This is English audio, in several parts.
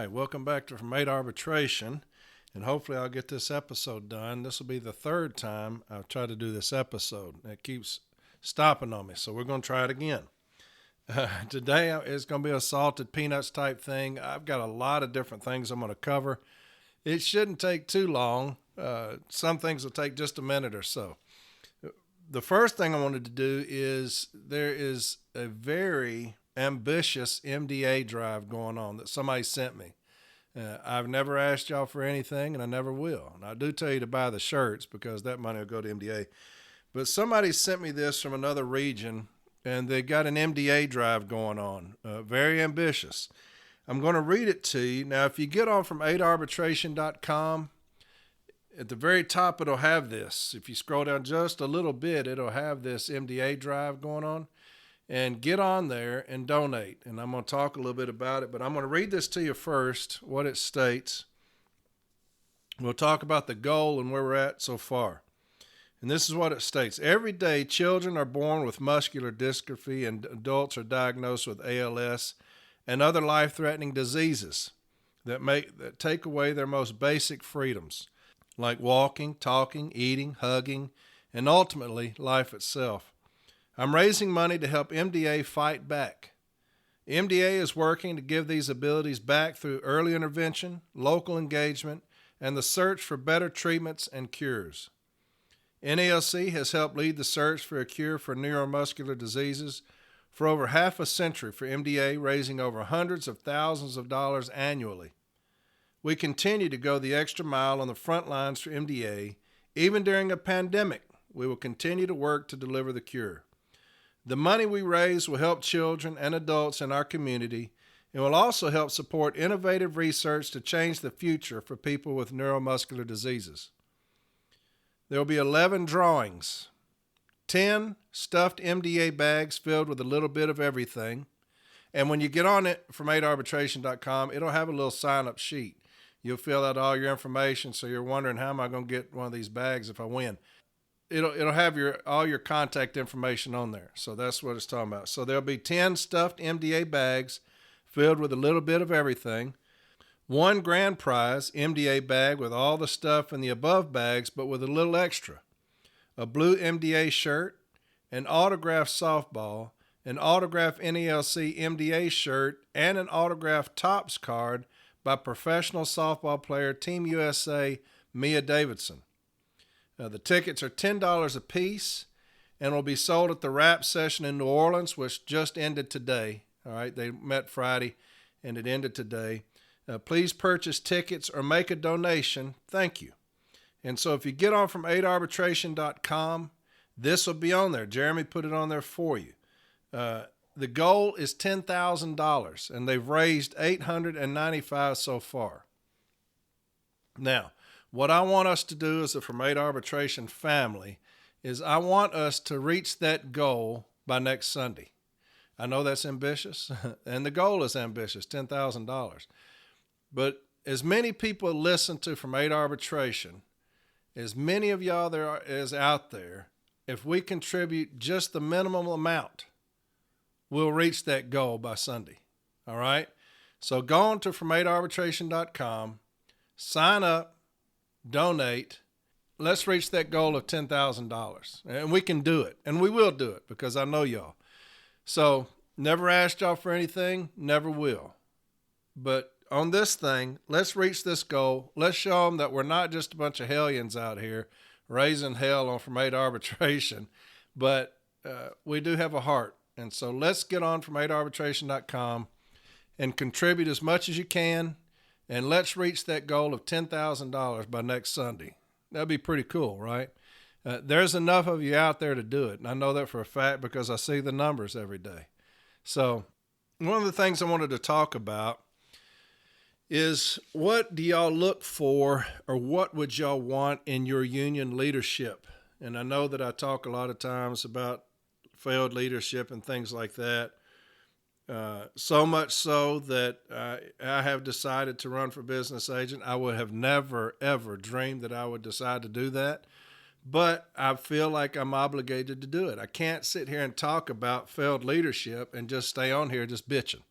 right, welcome back to From 8 Arbitration, and hopefully I'll get this episode done. This will be the third time I've tried to do this episode. It keeps stopping on me, so we're going to try it again. Today it's going to be a salted peanuts type thing. I've got a lot of different things I'm going to cover. It shouldn't take too long. Some things will take just a minute or so. The first thing I wanted to do is there is a very ambitious MDA drive going on that somebody sent me. I've never asked y'all for anything, and I never will. And I do tell you to buy the shirts because that money will go to MDA. But somebody sent me this from another region, and they got an MDA drive going on. Very ambitious. I'm going to read it to you. Now, if you get on from 8arbitration.com, at the very top, it'll have this. If you scroll down just a little bit, it'll have this MDA drive going on. And get on there and donate. And I'm going to talk a little bit about it, but I'm going to read this to you first, what it states. We'll talk about the goal and where we're at so far. And this is what it states. Every day, children are born with muscular dystrophy and adults are diagnosed with ALS and other life-threatening diseases that take away their most basic freedoms, like walking, talking, eating, hugging, and ultimately life itself. I'm raising money to help MDA fight back. MDA is working to give these abilities back through early intervention, local engagement, and the search for better treatments and cures. NALC has helped lead the search for a cure for neuromuscular diseases for over half a century for MDA, raising over hundreds of thousands of dollars annually. We continue to go the extra mile on the front lines for MDA. Even during a pandemic, we will continue to work to deliver the cure. The money we raise will help children and adults in our community and will also help support innovative research to change the future for people with neuromuscular diseases. There will be 11 drawings, 10 stuffed MDA bags filled with a little bit of everything. And when you get on it from 8arbitration.com, it'll have a little sign-up sheet. You'll fill out all your information, so you're wondering, how am I going to get one of these bags if I win? It'll have all your contact information on there. So that's what it's talking about. So there'll be 10 stuffed MDA bags filled with a little bit of everything. One grand prize MDA bag with all the stuff in the above bags, but with a little extra. A blue MDA shirt, an autographed softball, an autographed NALC MDA shirt, and an autographed Topps card by professional softball player Team USA Mia Davidson. The tickets are $10 a piece and will be sold at the rap session in New Orleans, which just ended today. All right, they met Friday and it ended today. Please purchase tickets or make a donation. Thank you. And so if you get on from 8arbitration.com, this will be on there. Jeremy put it on there for you. The goal is $10,000 and they've raised $895 so far. Now, what I want us to do as a From 8 Arbitration family is I want us to reach that goal by next Sunday. I know that's ambitious, and the goal is ambitious, $10,000. But as many people listen to From 8 Arbitration, as many of y'all there is out there, if we contribute just the minimum amount, we'll reach that goal by Sunday. All right? So go on to from8arbitration.com, sign up, donate. Let's reach that goal of $10,000. And we can do it. And we will do it because I know y'all. So never asked y'all for anything, never will. But on this thing, let's reach this goal. Let's show them that we're not just a bunch of hellions out here raising hell on From 8 Arbitration, but we do have a heart. And so let's get on from 8arbitration.com and contribute as much as you can. And let's reach that goal of $10,000 by next Sunday. That'd be pretty cool, right? There's enough of you out there to do it. And I know that for a fact because I see the numbers every day. So one of the things I wanted to talk about is, what do y'all look for, or what would y'all want in your union leadership? And I know that I talk a lot of times about failed leadership and things like that. So much so that I have decided to run for business agent. I would have never, ever dreamed that I would decide to do that. But I feel like I'm obligated to do it. I can't sit here and talk about failed leadership and just stay on here just bitching.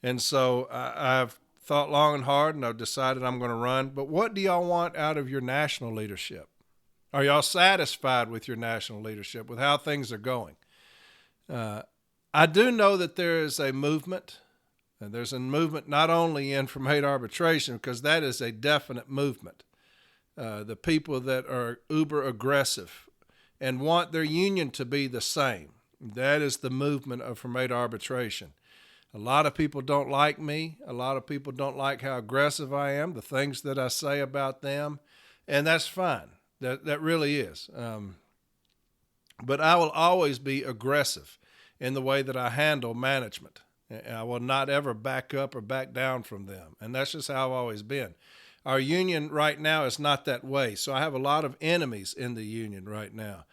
And so I've thought long and hard, and I've decided I'm going to run. But what do y'all want out of your national leadership? Are y'all satisfied with your national leadership, with how things are going? I do know that there is a movement, and there's a movement not only in from hate arbitration, because that is a definite movement. The people that are uber aggressive and want their union to be the same. That is the movement of from hate arbitration. A lot of people don't like me. A lot of people don't like how aggressive I am, the things that I say about them, and that's fine. That really is. But I will always be aggressive in the way that I handle management. I will not ever back up or back down from them, and that's just how I've always been. Our union right now is not that way, so I have a lot of enemies in the union right now.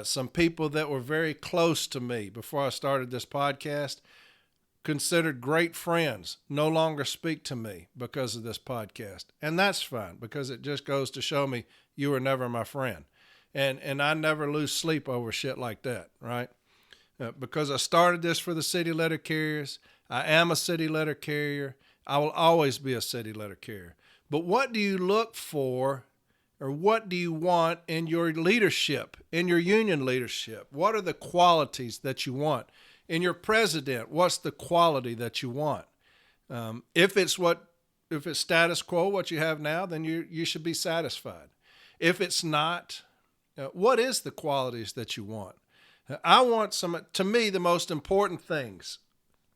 Some people that were very close to me before I started this podcast, considered great friends, no longer speak to me because of this podcast. And that's fine, because it just goes to show me you were never my friend. And I never lose sleep over shit like that, right? Because I started this for the city letter carriers. I am a city letter carrier. I will always be a city letter carrier. But what do you look for, or what do you want in your leadership, in your union leadership? What are the qualities that you want? In your president, what's the quality that you want? If it's status quo, what you have now, then you should be satisfied. If it's not, what is the qualities that you want? I want to me, the most important things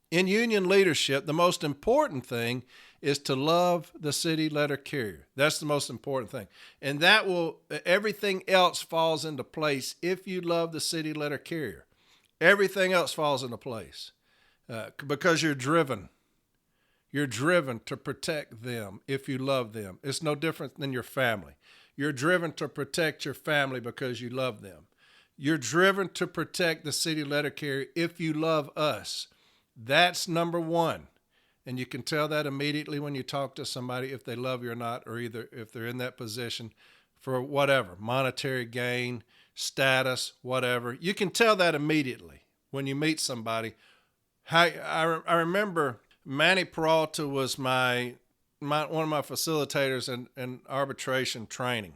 in union leadership, the most important thing is to love the city letter carrier. That's the most important thing. And everything else falls into place if you love the city letter carrier. Everything else falls into place because you're driven. You're driven to protect them if you love them. It's no different than your family. You're driven to protect your family because you love them. You're driven to protect the city letter carrier if you love us. That's number one. And you can tell that immediately when you talk to somebody if they love you or not, or either if they're in that position for whatever, monetary gain, status, whatever. You can tell that immediately when you meet somebody. I remember Manny Peralta was one of my facilitators in arbitration training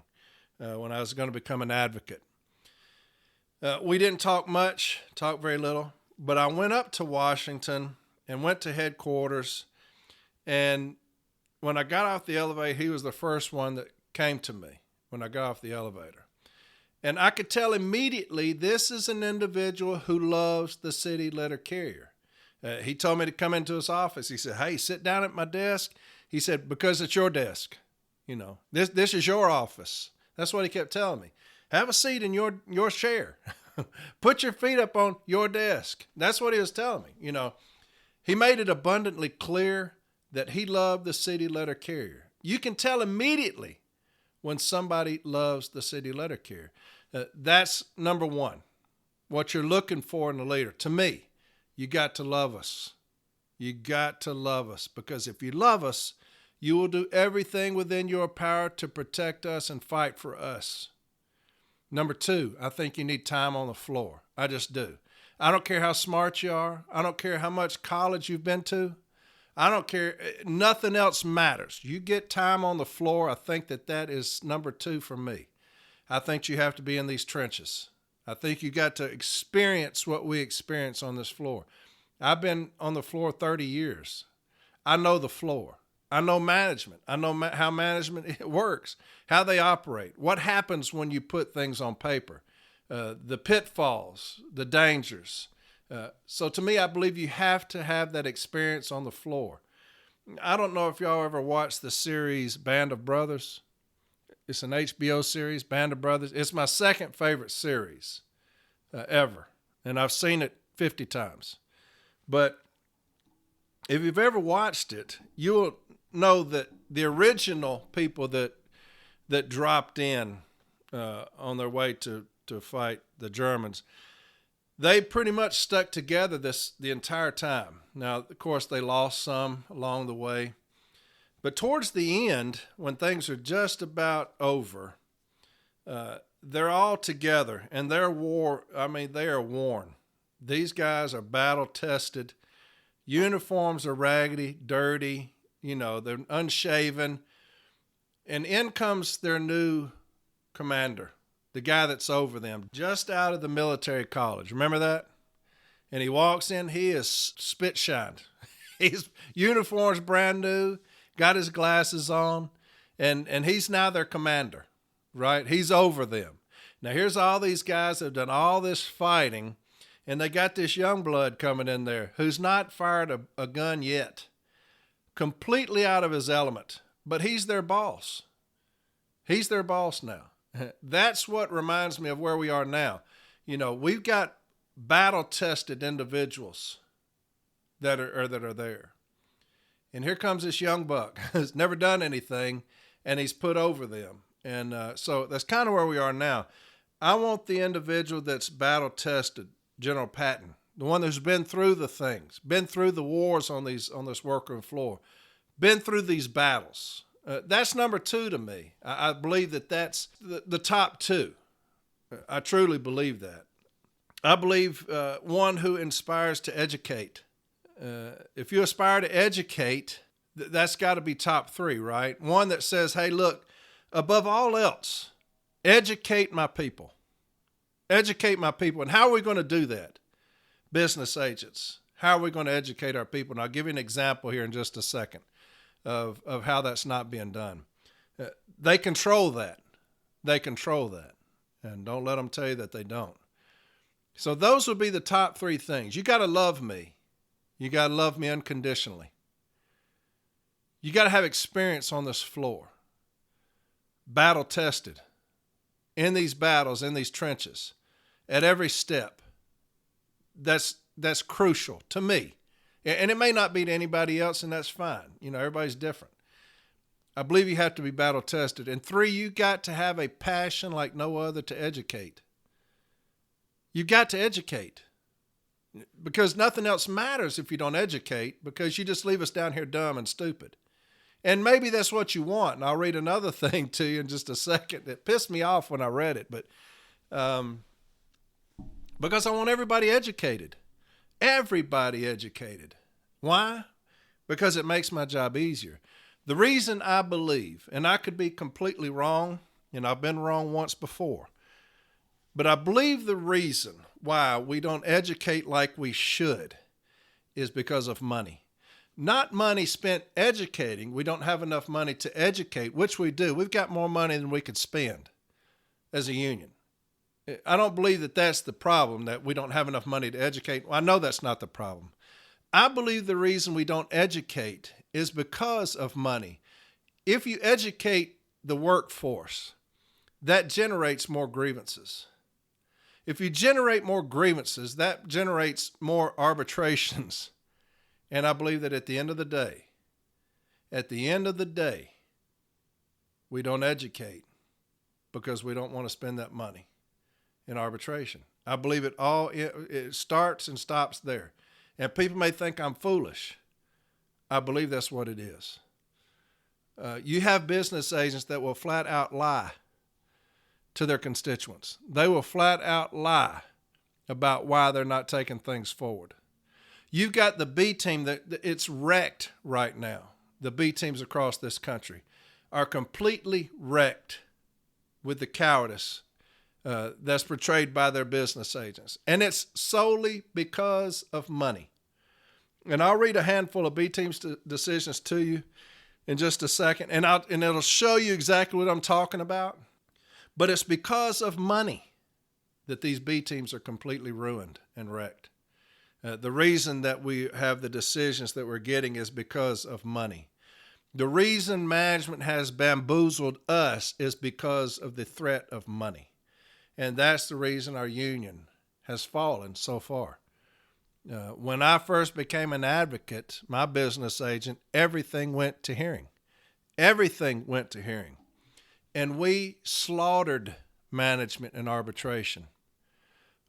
when I was going to become an advocate. We didn't talk much, talk very little, but I went up to Washington and went to headquarters, and when I got off the elevator, he was the first one that came to me when I got off the elevator. And I could tell immediately this is an individual who loves the city letter carrier. He told me to come into his office. He said, "Hey, sit down at my desk." He said, "Because it's your desk. You know, this is your office." That's what he kept telling me. Have a seat in your chair. Put your feet up on your desk. That's what he was telling me. You know, he made it abundantly clear that he loved the city letter carrier. You can tell immediately when somebody loves the city letter carrier. That's number one. What you're looking for in a leader. To me, you got to love us. You got to love us, because if you love us, you will do everything within your power to protect us and fight for us. Number two, I think you need time on the floor. I just do. I don't care how smart you are. I don't care how much college you've been to. I don't care. Nothing else matters. You get time on the floor. I think that is number two for me. I think you have to be in these trenches. I think you got to experience what we experience on this floor. I've been on the floor 30 years. I know the floor. I know management. I know how management works, how they operate, what happens when you put things on paper, the pitfalls, the dangers. So to me, I believe you have to have that experience on the floor. I don't know if y'all ever watched the series Band of Brothers. It's an HBO series, Band of Brothers. It's my second favorite series ever, and I've seen it 50 times. But if you've ever watched it, you'll know that the original people that dropped in on their way to fight the Germans, they pretty much stuck together the entire time. Now, of course, they lost some along the way. But towards the end, when things are just about over, they're all together, and they are worn. These guys are battle-tested. Uniforms are raggedy, dirty. they're unshaven. And in comes their new commander, the guy that's over them, just out of the military college. Remember that? And he walks in, he is spit shined. His uniform's brand new, got his glasses on, and he's now their commander, right? He's over them. Now here's all these guys that have done all this fighting, and they got this young blood coming in there who's not fired a gun yet, completely out of his element, but he's their boss. He's their boss now. That's what reminds me of where we are now. We've got battle-tested individuals that are there. And here comes this young buck who's never done anything, and he's put over them. And so that's kind of where we are now. I want the individual that's battle-tested, General Patton, the one who's been through the things, been through the wars on this workroom floor, been through these battles. That's number two to me. I believe that's the top two. I truly believe that. I believe one who inspires to educate. If you aspire to educate, that's got to be top three, right? One that says, hey, look, above all else, educate my people. Educate my people. And how are we going to do that? Business agents. How are we going to educate our people? And I'll give you an example here in just a second of how that's not being done. They control that. They control that. And don't let them tell you that they don't. So those would be the top three things. You got to love me. You got to love me unconditionally. You got to have experience on this floor. Battle tested. In these battles, in these trenches, at every step. That's crucial to me. And it may not be to anybody else, and that's fine. Everybody's different. I believe you have to be battle tested. And three, you got to have a passion like no other to educate. You've got to educate. Because nothing else matters if you don't educate, because you just leave us down here dumb and stupid. And maybe that's what you want. And I'll read another thing to you in just a second that pissed me off when I read it. But because I want everybody educated. Everybody educated. Why? Because it makes my job easier. The reason I believe, and I could be completely wrong, and I've been wrong once before, but I believe the reason why we don't educate like we should is because of money. Not money spent educating. We don't have enough money to educate, which we do. We've got more money than we could spend as a union. I don't believe that that's the problem, that we don't have enough money to educate. Well, I know that's not the problem. I believe the reason we don't educate is because of money. If you educate the workforce, that generates more grievances. If you generate more grievances, that generates more arbitrations. And I believe that at the end of the day, we don't educate because we don't want to spend that money in arbitration. I believe it starts and stops there. And people may think I'm foolish. I believe that's what it is. You have business agents that will flat out lie to their constituents. They will flat out lie about why they're not taking things forward. You've got the B team that it's wrecked right now. The B teams across this country are completely wrecked with the cowardice that's portrayed by their business agents. And it's solely because of money. And I'll read a handful of B teams decisions to you in just a second, and it'll show you exactly what I'm talking about. But it's because of money that these B teams are completely ruined and wrecked. The reason that we have the decisions that we're getting is because of money. The reason management has bamboozled us is because of the threat of money. And that's the reason our union has fallen so far. When I first became an advocate, my business agent, everything went to hearing. Everything went to hearing. And we slaughtered management in arbitration.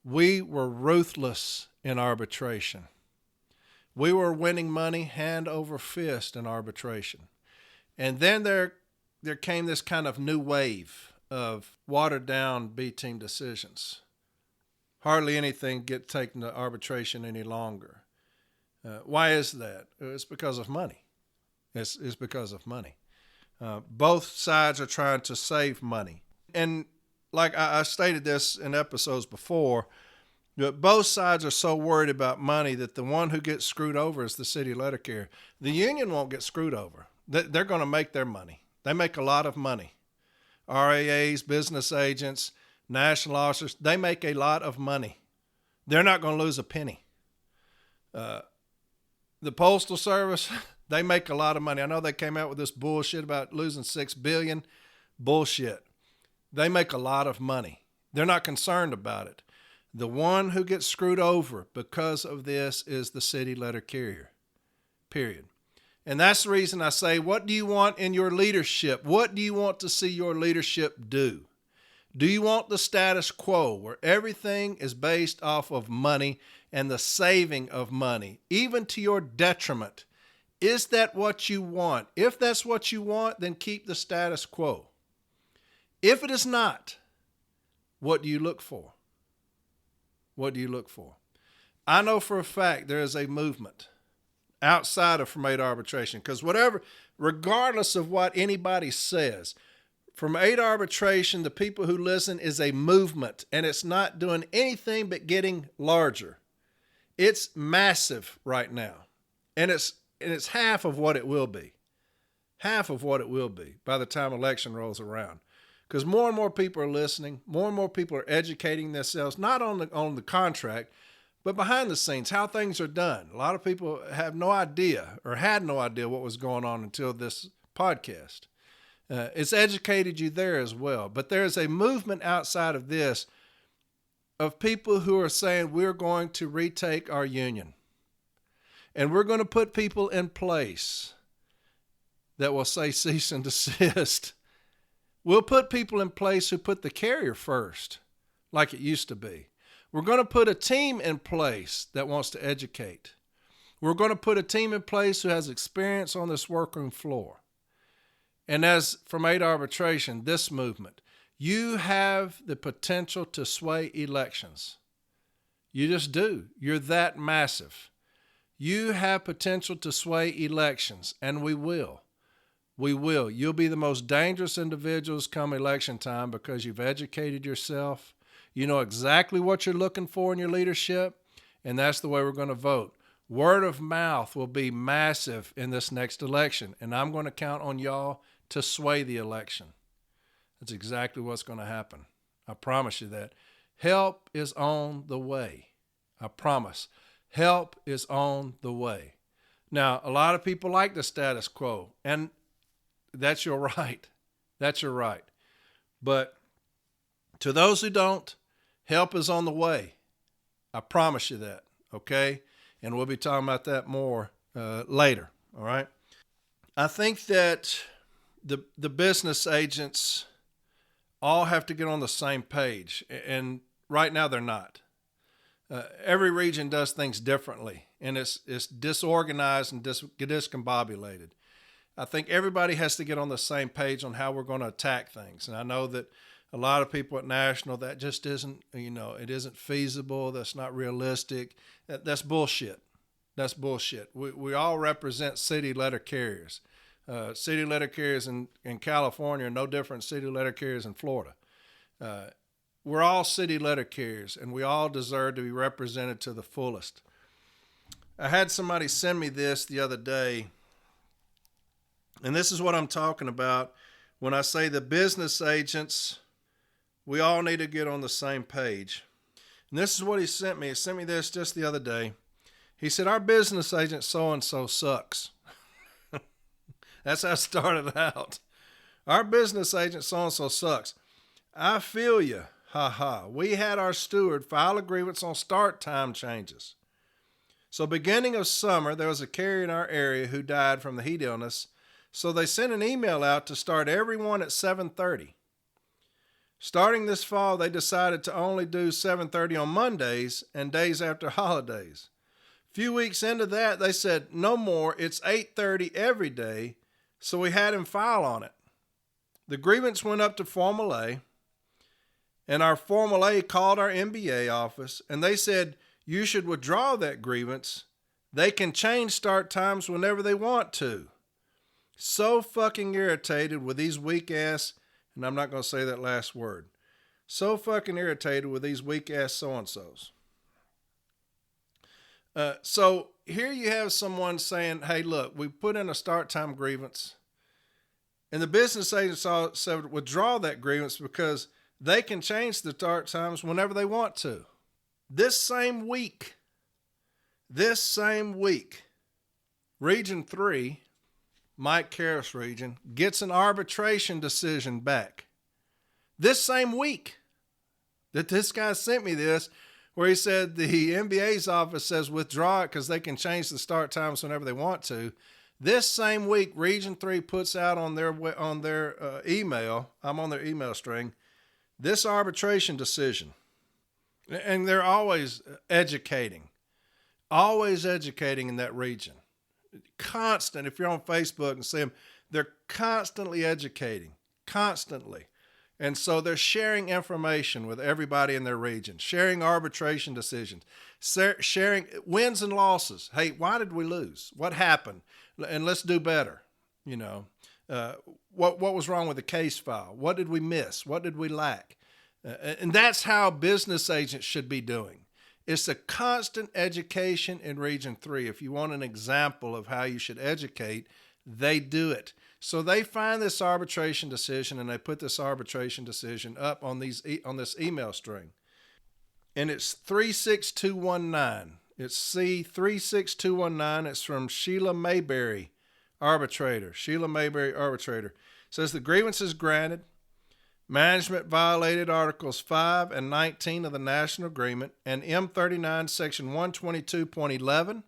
We were ruthless in arbitration. We were winning money hand over fist in arbitration. And then there came this kind of new wave of watered down B team decisions. Hardly anything get taken to arbitration any longer. Why is that? It's because of money. It's because of money. Both sides are trying to save money. And like I stated this in episodes before, but both sides are so worried about money that the one who gets screwed over is the city letter carrier. The union won't get screwed over. They're going to make their money. They make a lot of money. RAAs, business agents, national officers, they make a lot of money. They're not going to lose a penny. The Postal Service, they make a lot of money. I know they came out with this bullshit about losing $6 billion. Bullshit. They make a lot of money. They're not concerned about it. The one who gets screwed over because of this is the city letter carrier, period. And that's the reason I say, what do you want in your leadership? What do you want to see your leadership do? Do you want the status quo where everything is based off of money and the saving of money, even to your detriment? Is that what you want? If that's what you want, then keep the status quo. If it is not, what do you look for? What do you look for? I know for a fact there is a movement outside of From 8 Arbitration, because regardless of what anybody says, From 8 Arbitration, the people who listen, is a movement, and it's not doing anything but getting larger. It's massive right now, and it's half of what it will be. Half of what it will be by the time election rolls around. Because more and more people are listening, more and more people are educating themselves, not on the contract, but behind the scenes, how things are done. A lot of people have no idea or had no idea what was going on until this podcast. It's educated you there as well. But there's a movement outside of this of people who are saying we're going to retake our union. And we're going to put people in place that will say cease and desist. We'll put people in place who put the carrier first, like it used to be. We're going to put a team in place that wants to educate. We're going to put a team in place who has experience on this workroom floor. And as From 8 Arbitration, this movement, you have the potential to sway elections. You just do. You're that massive. You have potential to sway elections, and we will. We will. You'll be the most dangerous individuals come election time because you've educated yourself. You know exactly what you're looking for in your leadership, and that's the way we're going to vote. Word of mouth will be massive in this next election, and I'm going to count on y'all to sway the election. That's exactly what's going to happen. I promise you that. Help is on the way. I promise. Help is on the way. Now, a lot of people like the status quo, and that's your right. That's your right. But to those who don't, help is on the way. I promise you that, okay? And we'll be talking about that more later, all right? I think that the business agents all have to get on the same page, and right now they're not. Every region does things differently, and it's disorganized and discombobulated. I think everybody has to get on the same page on how we're going to attack things. And I know that a lot of people at National, that just isn't, it isn't feasible. That's not realistic. That's bullshit. That's bullshit. We all represent city letter carriers. City letter carriers in California are no different than city letter carriers in Florida. We're all city letter carriers, and we all deserve to be represented to the fullest. I had somebody send me this the other day. And this is what I'm talking about when I say the business agents, we all need to get on the same page. And this is what he sent me. He sent me this just the other day. He said, our business agent so-and-so sucks. That's how it started out. Our business agent so-and-so sucks. I feel you. Ha ha. We had our steward file a grievance on start time changes. So beginning of summer, there was a carrier in our area who died from the heat illness. So they sent an email out to start everyone at 7:30. Starting this fall, they decided to only do 7:30 on Mondays and days after holidays. A few weeks into that, they said, no more, it's 8:30 every day, so we had him file on it. The grievance went up to Formal A, and our Formal A called our MBA office, and they said, you should withdraw that grievance. They can change start times whenever they want to. So fucking irritated with these weak ass, and I'm not going to say that last word. So fucking irritated with these weak ass so-and-sos. So here you have someone saying, hey, look, we put in a start time grievance. And the business agent said to withdraw that grievance because they can change the start times whenever they want to. This same week, Region 3, Mike Karras region, gets an arbitration decision back. This same week that this guy sent me this, where he said the NBA's office says withdraw it because they can change the start times whenever they want to. This same week, Region 3 puts out on their email, I'm on their email string, this arbitration decision. And they're always educating in that region. Constant, if you're on Facebook and see them, they're constantly educating, constantly. And so they're sharing information with everybody in their region, sharing arbitration decisions, sharing wins and losses. Hey, why did we lose? What happened? And let's do better. You know, what was wrong with the case file? What did we miss? What did we lack? And that's how business agents should be doing. It's a constant education in Region 3. If you want an example of how you should educate, they do it. So they find this arbitration decision and they put this arbitration decision up on this email string. And it's 36219. It's C36219. It's from Sheila Mayberry, arbitrator. It says the grievance is granted. Management violated Articles 5 and 19 of the National Agreement and M39 Section 122.11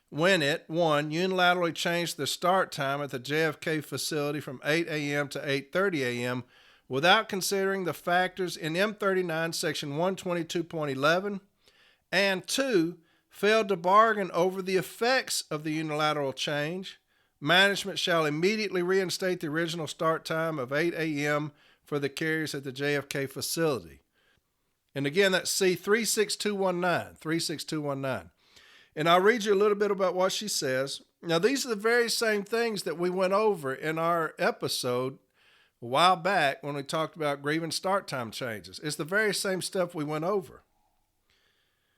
when it, 1, unilaterally changed the start time at the JFK facility from 8 a.m. to 8:30 a.m. without considering the factors in M39 Section 122.11, and 2, failed to bargain over the effects of the unilateral change. Management shall immediately reinstate the original start time of 8 a.m. for the carriers at the JFK facility. And again, that's C36219. And I'll read you a little bit about what she says. Now, these are the very same things that we went over in our episode a while back when we talked about grievance start time changes. It's the very same stuff we went over.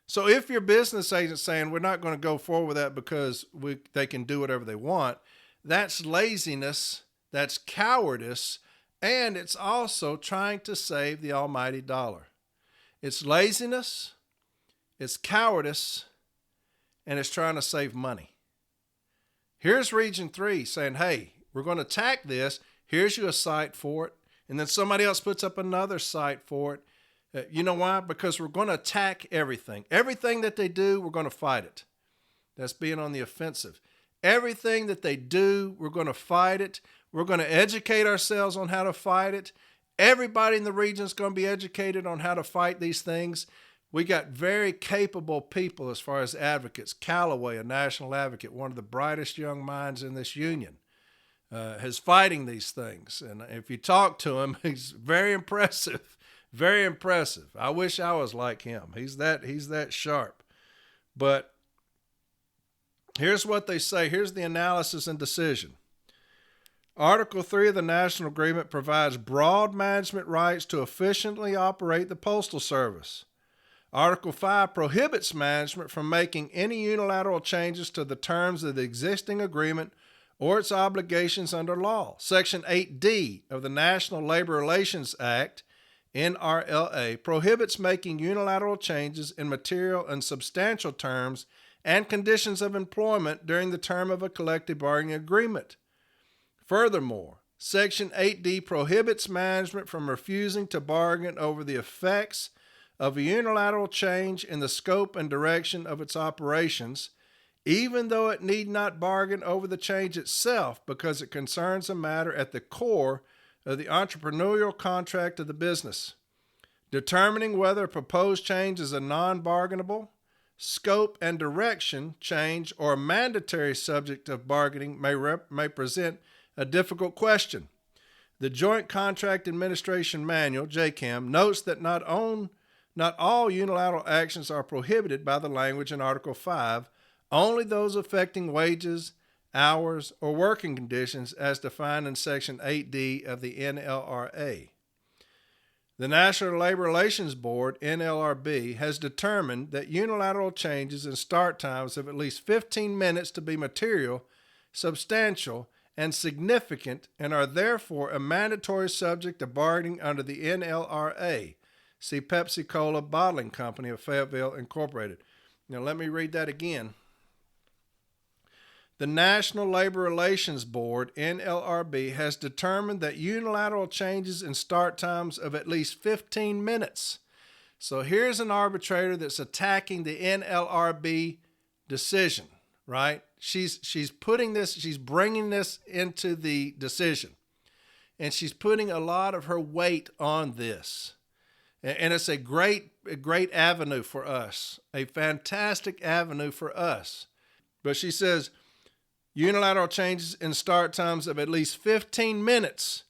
So if your business agent's saying we're not going to go forward with that because they can do whatever they want, that's laziness, that's cowardice, and it's also trying to save the almighty dollar. It's laziness, it's cowardice, and it's trying to save money. Here's Region 3 saying, hey, we're going to attack this. Here's you a site for it. And then somebody else puts up another site for it. You know why? Because we're going to attack everything. Everything that they do, we're going to fight it. That's being on the offensive. Everything that they do, we're going to fight it. We're going to educate ourselves on how to fight it. Everybody in the region is going to be educated on how to fight these things. We got very capable people as far as advocates. Callaway, a national advocate, one of the brightest young minds in this union, is fighting these things. And if you talk to him, he's very impressive, very impressive. I wish I was like him. He's that sharp. But here's what they say. Here's the analysis and decision. Article 3 of the National Agreement provides broad management rights to efficiently operate the Postal Service. Article 5 prohibits management from making any unilateral changes to the terms of the existing agreement or its obligations under law. Section 8D of the National Labor Relations Act, NRLA, prohibits making unilateral changes in material and substantial terms and conditions of employment during the term of a collective bargaining agreement. Furthermore, Section 8D prohibits management from refusing to bargain over the effects of a unilateral change in the scope and direction of its operations, even though it need not bargain over the change itself because it concerns a matter at the core of the entrepreneurial contract of the business. Determining whether a proposed change is a non-bargainable, scope and direction change or a mandatory subject of bargaining may present a difficult question. The Joint Contract Administration Manual, JCAM, notes that not all unilateral actions are prohibited by the language in Article 5, only those affecting wages hours, or working conditions as defined in Section 8D of the NLRA. The National Labor Relations Board, NLRB, has determined that unilateral changes in start times of at least 15 minutes to be material, substantial, and significant, and are therefore a mandatory subject of bargaining under the NLRA. See Pepsi-Cola Bottling Company of Fayetteville, Incorporated. Now let me read that again. The National Labor Relations Board, NLRB, has determined that unilateral changes in start times of at least 15 minutes. So here's an arbitrator that's attacking the NLRB decision, right? She's bringing this into the decision, and she's putting a lot of her weight on this. And it's a great avenue for us, a fantastic avenue for us. But she says, unilateral changes in start times of at least 15 minutes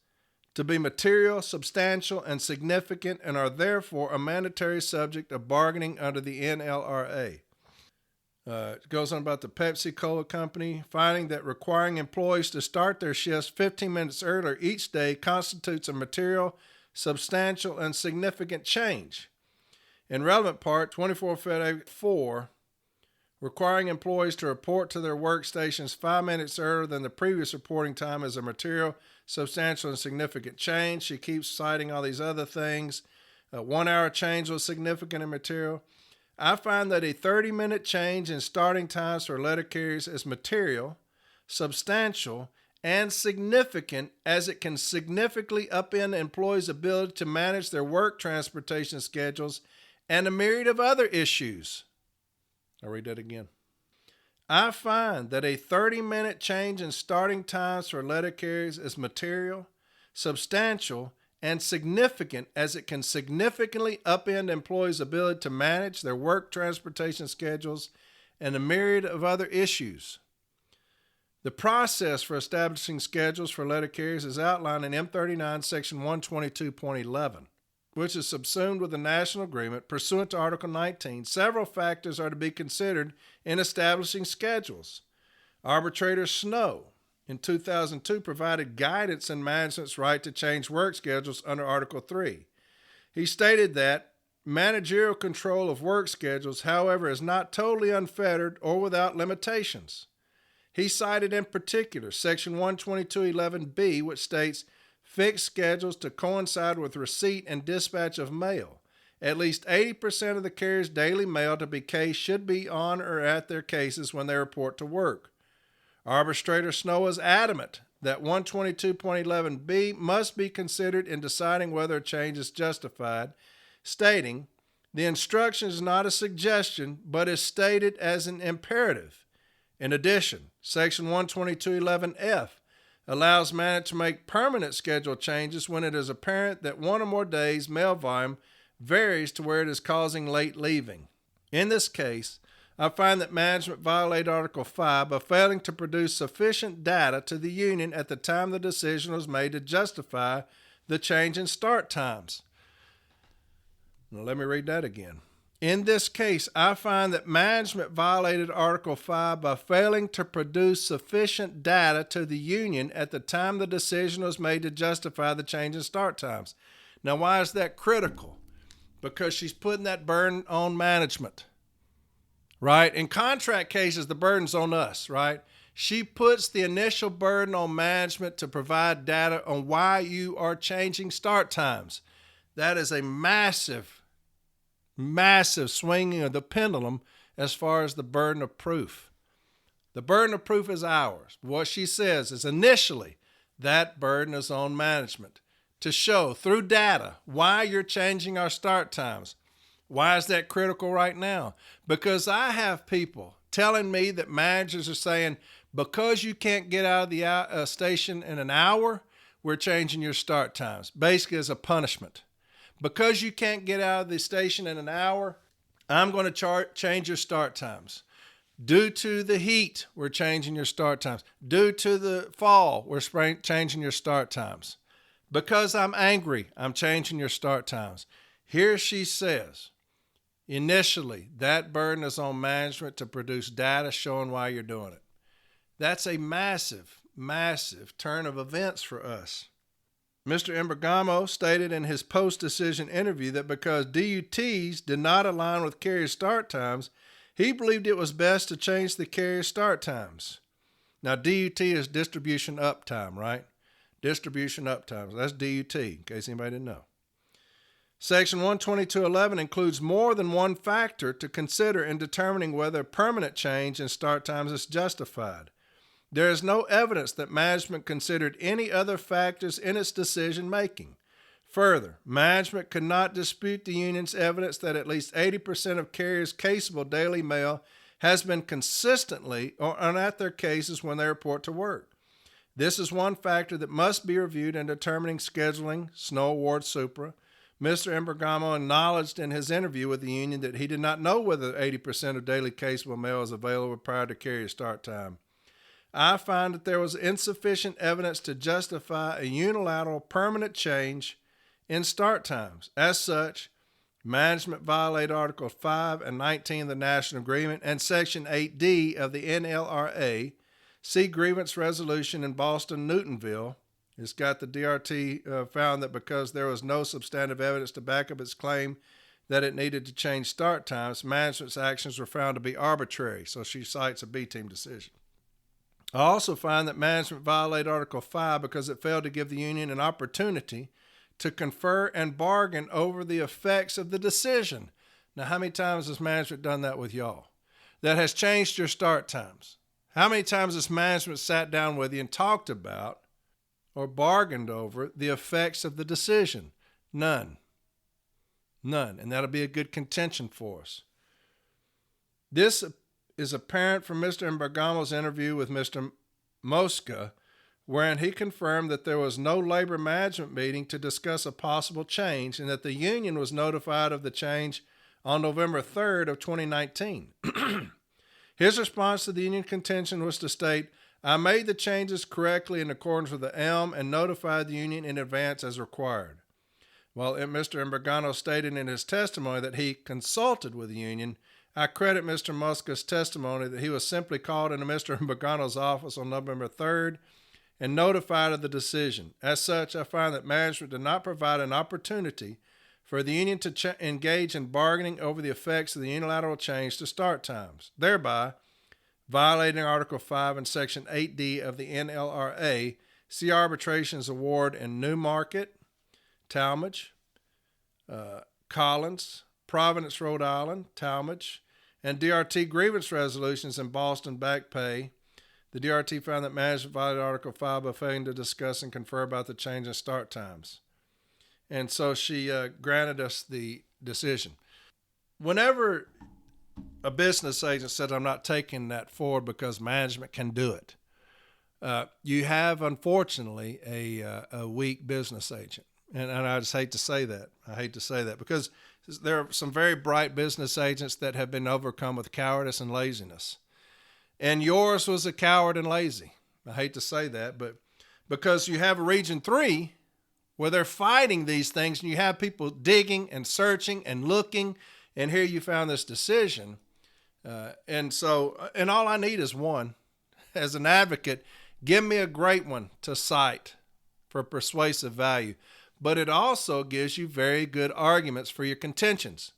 to be material, substantial, and significant, and are therefore a mandatory subject of bargaining under the NLRA. It goes on about the Pepsi-Cola Company, finding that requiring employees to start their shifts 15 minutes earlier each day constitutes a material, substantial, and significant change. In relevant part, 24 Fed 4, requiring employees to report to their workstations 5 minutes earlier than the previous reporting time is a material, substantial, and significant change. She keeps citing all these other things. 1 hour change was significant and material. I find that a 30-minute change in starting times for letter carriers is material, substantial, and significant, as it can significantly upend employees' ability to manage their work transportation schedules and a myriad of other issues. I'll read that again. I find that a 30-minute change in starting times for letter carriers is material, substantial, and significant, as it can significantly upend employees' ability to manage their work transportation schedules and a myriad of other issues. The process for establishing schedules for letter carriers is outlined in M39, Section 122.11. Which is subsumed with the national agreement pursuant to Article 19. Several factors are to be considered in establishing schedules. Arbitrator Snow, in 2002, provided guidance in management's right to change work schedules under Article 3. He stated that managerial control of work schedules, however, is not totally unfettered or without limitations. He cited in particular Section 122.11b, which states, fixed schedules to coincide with receipt and dispatch of mail. At least 80% of the carrier's daily mail to be cased should be on or at their cases when they report to work. Arbitrator Snow is adamant that 122.11b must be considered in deciding whether a change is justified, stating, the instruction is not a suggestion, but is stated as an imperative. In addition, Section 122.11f allows manager to make permanent schedule changes when it is apparent that one or more days' mail volume varies to where it is causing late leaving. In this case, I find that management violated Article 5 by failing to produce sufficient data to the union at the time the decision was made to justify the change in start times. Now, let me read that again. In this case, I find that management violated Article 5 by failing to produce sufficient data to the union at the time the decision was made to justify the change in start times. Now, why is that critical? Because she's putting that burden on management, right? In contract cases, the burden's on us, right? She puts the initial burden on management to provide data on why you are changing start times. That is a massive swinging of the pendulum as far as the burden of proof. The burden of proof is ours. What she says is initially that burden is on management to show through data why you're changing our start times. Why is that critical right now? Because I have people telling me that managers are saying, because you can't get out of the station in an hour, we're changing your start times, basically as a punishment. Because you can't get out of the station in an hour, I'm going to change your start times. Due to the heat, we're changing your start times. Due to the fall, we're changing your start times. Because I'm angry, I'm changing your start times. Here she says, initially, that burden is on management to produce data showing why you're doing it. That's a massive, massive turn of events for us. Mr. Imbergamo stated in his post-decision interview that because DUTs did not align with carrier start times, he believed it was best to change the carrier start times. Now, DUT is distribution uptime, right? Distribution uptime. That's DUT, in case anybody didn't know. Section 122.11 includes more than one factor to consider in determining whether a permanent change in start times is justified. There is no evidence that management considered any other factors in its decision making. Further, management could not dispute the union's evidence that at least 80% of carriers' caseable daily mail has been consistently on at their cases when they report to work. This is one factor that must be reviewed in determining scheduling, snow award supra. Mr. Imbergamo acknowledged in his interview with the union that he did not know whether 80% of daily caseable mail is available prior to carrier start time. I find that there was insufficient evidence to justify a unilateral permanent change in start times. As such, management violated Article 5 and 19 of the National Agreement and Section 8D of the NLRA. See grievance resolution in Boston, Newtonville. It's got the DRT found that because there was no substantive evidence to back up its claim that it needed to change start times, management's actions were found to be arbitrary. So she cites a B-team decision. I also find that management violated Article 5 because it failed to give the union an opportunity to confer and bargain over the effects of the decision. Now, how many times has management done that with y'all? That has changed your start times. How many times has management sat down with you and talked about or bargained over the effects of the decision? None. None. And that'll be a good contention for us. This is apparent from Mr. Imbergamo's interview with Mr. Mosca, wherein he confirmed that there was no labor management meeting to discuss a possible change and that the union was notified of the change on November 3rd of 2019. His response to the union contention was to state, I made the changes correctly in accordance with the ELM and notified the union in advance as required. While Mr. Imbergamo stated in his testimony that he consulted with the union, I credit Mr. Mosca's testimony that he was simply called into Mr. Imbergano's office on November 3rd and notified of the decision. As such, I find that management did not provide an opportunity for the union to engage in bargaining over the effects of the unilateral change to start times, thereby violating Article 5 and Section 8D of the NLRA. See arbitration's award in Newmarket, Talmadge, Collins, Providence, Rhode Island, Talmadge, and DRT grievance resolutions in Boston, Back Pay. The DRT found that management violated Article 5 by failing to discuss and confer about the change in start times. And so she granted us the decision. Whenever a business agent says, I'm not taking that forward because management can do it, you have, unfortunately, a weak business agent. And I just hate to say that. I hate to say that because there are some very bright business agents that have been overcome with cowardice and laziness. And yours was a coward and lazy. I hate to say that, but because you have a Region 3 where they're fighting these things and you have people digging and searching and looking, and here you found this decision. And all I need is one. As an advocate, give me a great one to cite for persuasive value. But it also gives you very good arguments for your contentions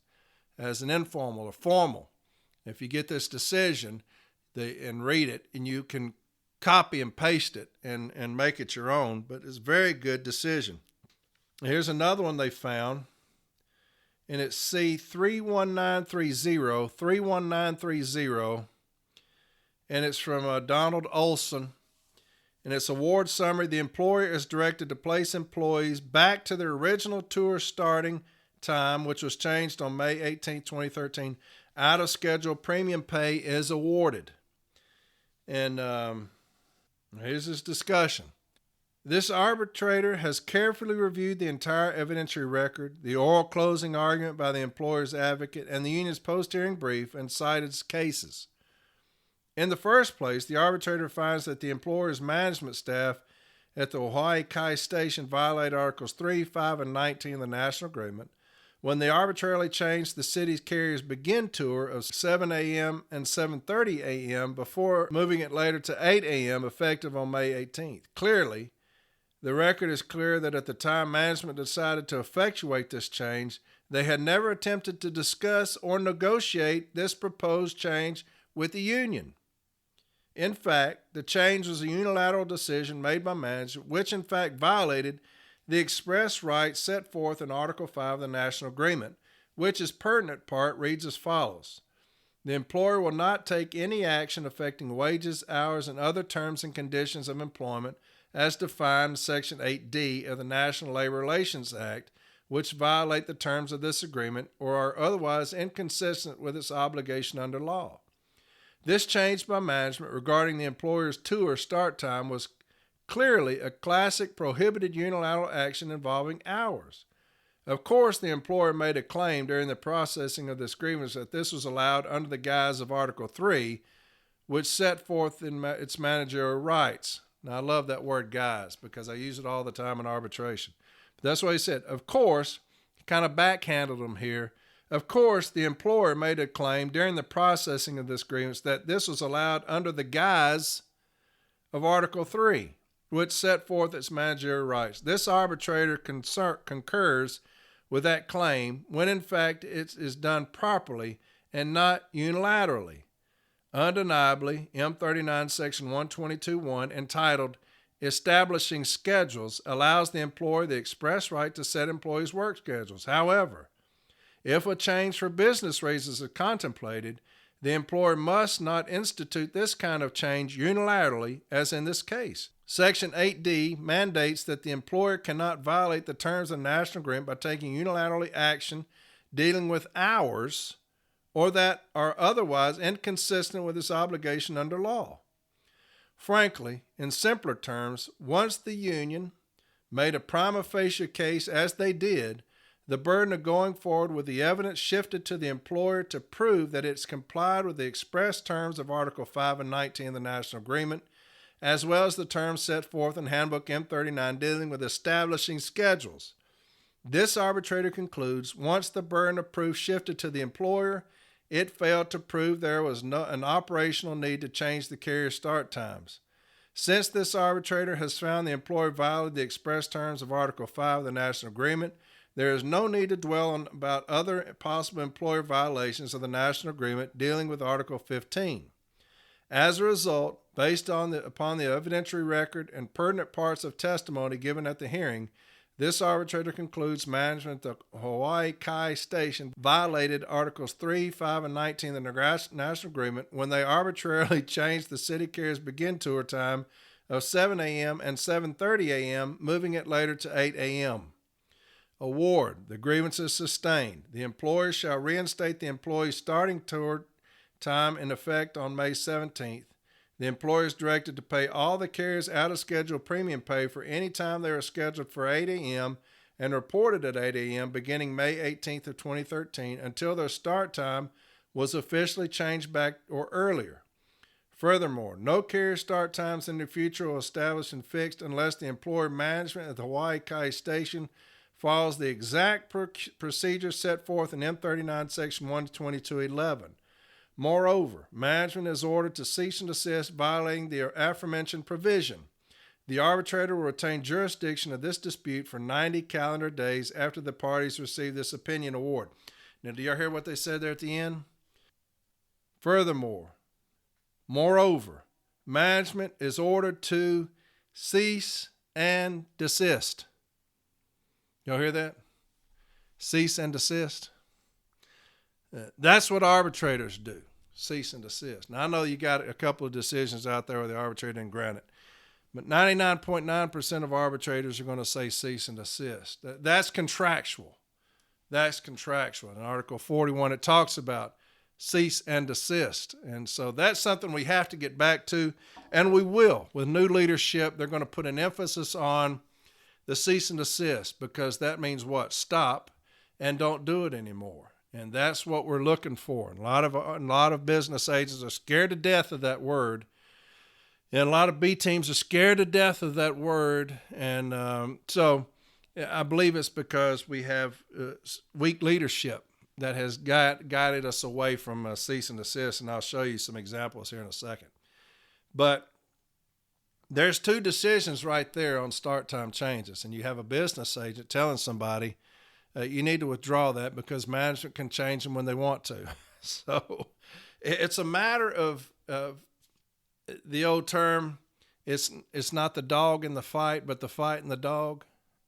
as an informal or formal. If you get this decision and read it, and you can copy and paste it and make it your own, but it's a very good decision. Here's another one they found, and it's C31930, and it's from Donald Olson. And its award summary, the employer is directed to place employees back to their original tour starting time, which was changed on May 18, 2013. Out of schedule premium pay is awarded. And here's his discussion. This arbitrator has carefully reviewed the entire evidentiary record, the oral closing argument by the employer's advocate, and the union's post-hearing brief, and cited cases. In the first place, the arbitrator finds that the employer's management staff at the Hawaii Kai Station violated Articles 3, 5, and 19 of the National Agreement when they arbitrarily changed the city's carrier's begin tour of 7 a.m. and 7:30 a.m. before moving it later to 8 a.m. effective on May 18th. Clearly, the record is clear that at the time management decided to effectuate this change, they had never attempted to discuss or negotiate this proposed change with the union. In fact, the change was a unilateral decision made by management, which in fact violated the express rights set forth in Article 5 of the National Agreement, which its pertinent part reads as follows. The employer will not take any action affecting wages, hours, and other terms and conditions of employment as defined in Section 8D of the National Labor Relations Act, which violate the terms of this agreement or are otherwise inconsistent with its obligation under law. This change by management regarding the employer's tour start time was clearly a classic prohibited unilateral action involving hours. Of course, the employer made a claim during the processing of this grievance that this was allowed under the guise of Article 3, which set forth in its managerial rights. Now, I love that word guise because I use it all the time in arbitration. But that's what he said. Of course, kind of backhandled him here. Of course, the employer made a claim during the processing of this grievance that this was allowed under the guise of Article 3, which set forth its managerial rights. This arbitrator concurs with that claim when in fact it is done properly and not unilaterally. Undeniably, M39 Section 122.1, entitled Establishing Schedules, allows the employer the express right to set employees' work schedules. However, if a change for business reasons is contemplated, the employer must not institute this kind of change unilaterally, as in this case. Section 8D mandates that the employer cannot violate the terms of the national agreement by taking unilaterally action dealing with hours or that are otherwise inconsistent with its obligation under law. Frankly, in simpler terms, once the union made a prima facie case, as they did, the burden of going forward with the evidence shifted to the employer to prove that it's complied with the express terms of Article 5 and 19 of the National Agreement, as well as the terms set forth in Handbook M39 dealing with establishing schedules. This arbitrator concludes, once the burden of proof shifted to the employer, it failed to prove there was an operational need to change the carrier start times. Since this arbitrator has found the employer violated the express terms of Article 5 of the National Agreement, there is no need to dwell on about other possible employer violations of the National Agreement dealing with Article 15. As a result, based upon the evidentiary record and pertinent parts of testimony given at the hearing, this arbitrator concludes management of the Hawaii Kai Station violated Articles 3, 5, and 19 of the National Agreement when they arbitrarily changed the city carrier's begin tour time of 7 a.m. and 7:30 a.m., moving it later to 8 a.m. Award. The grievance is sustained. The employer shall reinstate the employee's starting tour time in effect on May 17th. The employer is directed to pay all the carrier's out-of-schedule premium pay for any time they are scheduled for 8 a.m. and reported at 8 a.m. beginning May 18th of 2013 until their start time was officially changed back or earlier. Furthermore, no carrier start times in the future will establish and fixed unless the employer management at the Hawaii Kai Station follows the exact procedure set forth in M39 Section 122.11. Moreover, management is ordered to cease and desist violating the aforementioned provision. The arbitrator will retain jurisdiction of this dispute for 90 calendar days after the parties receive this opinion award. Now, do y'all hear what they said there at the end? Furthermore, moreover, management is ordered to cease and desist. Y'all hear that? Cease and desist. That's what arbitrators do. Cease and desist. Now, I know you got a couple of decisions out there where the arbitrator didn't grant it, but 99.9% of arbitrators are going to say cease and desist. That's contractual. That's contractual. In Article 41, it talks about cease and desist. And so that's something we have to get back to, and we will. With new leadership, they're going to put an emphasis on the cease and desist, because that means what? Stop and don't do it anymore. And that's what we're looking for. And a lot of business agents are scared to death of that word. And a lot of B teams are scared to death of that word. And so I believe it's because we have weak leadership that has guided us away from cease and desist, and I'll show you some examples here in a second. But there's two decisions right there on start time changes, and you have a business agent telling somebody you need to withdraw that because management can change them when they want to. So it's a matter of the old term, it's not the dog in the fight, but the fight in the dog.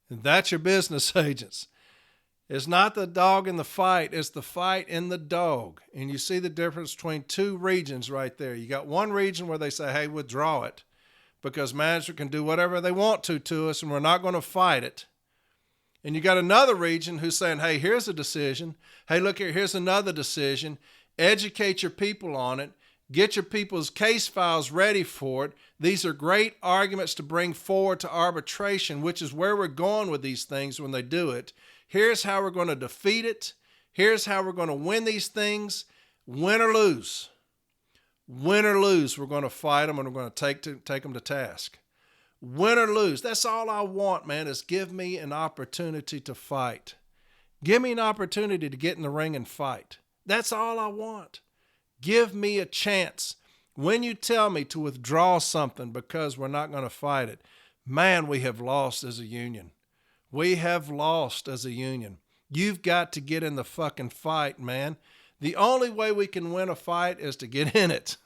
And that's your business agents. It's not the dog in the fight, it's the fight in the dog. And you see the difference between two regions right there. You got one region where they say, hey, withdraw it because management can do whatever they want to us and we're not going to fight it. And you got another region who's saying, hey, here's a decision. Hey, look here, here's another decision. Educate your people on it. Get your people's case files ready for it. These are great arguments to bring forward to arbitration, which is where we're going with these things when they do it. Here's how we're going to defeat it. Here's how we're going to win these things. Win or lose. Win or lose, we're going to fight them and we're going to take them to task. Win or lose. That's all I want, man, is give me an opportunity to fight. Give me an opportunity to get in the ring and fight. That's all I want. Give me a chance. When you tell me to withdraw something because we're not going to fight it, man, we have lost as a union. We have lost as a union. You've got to get in the fucking fight, man. The only way we can win a fight is to get in it.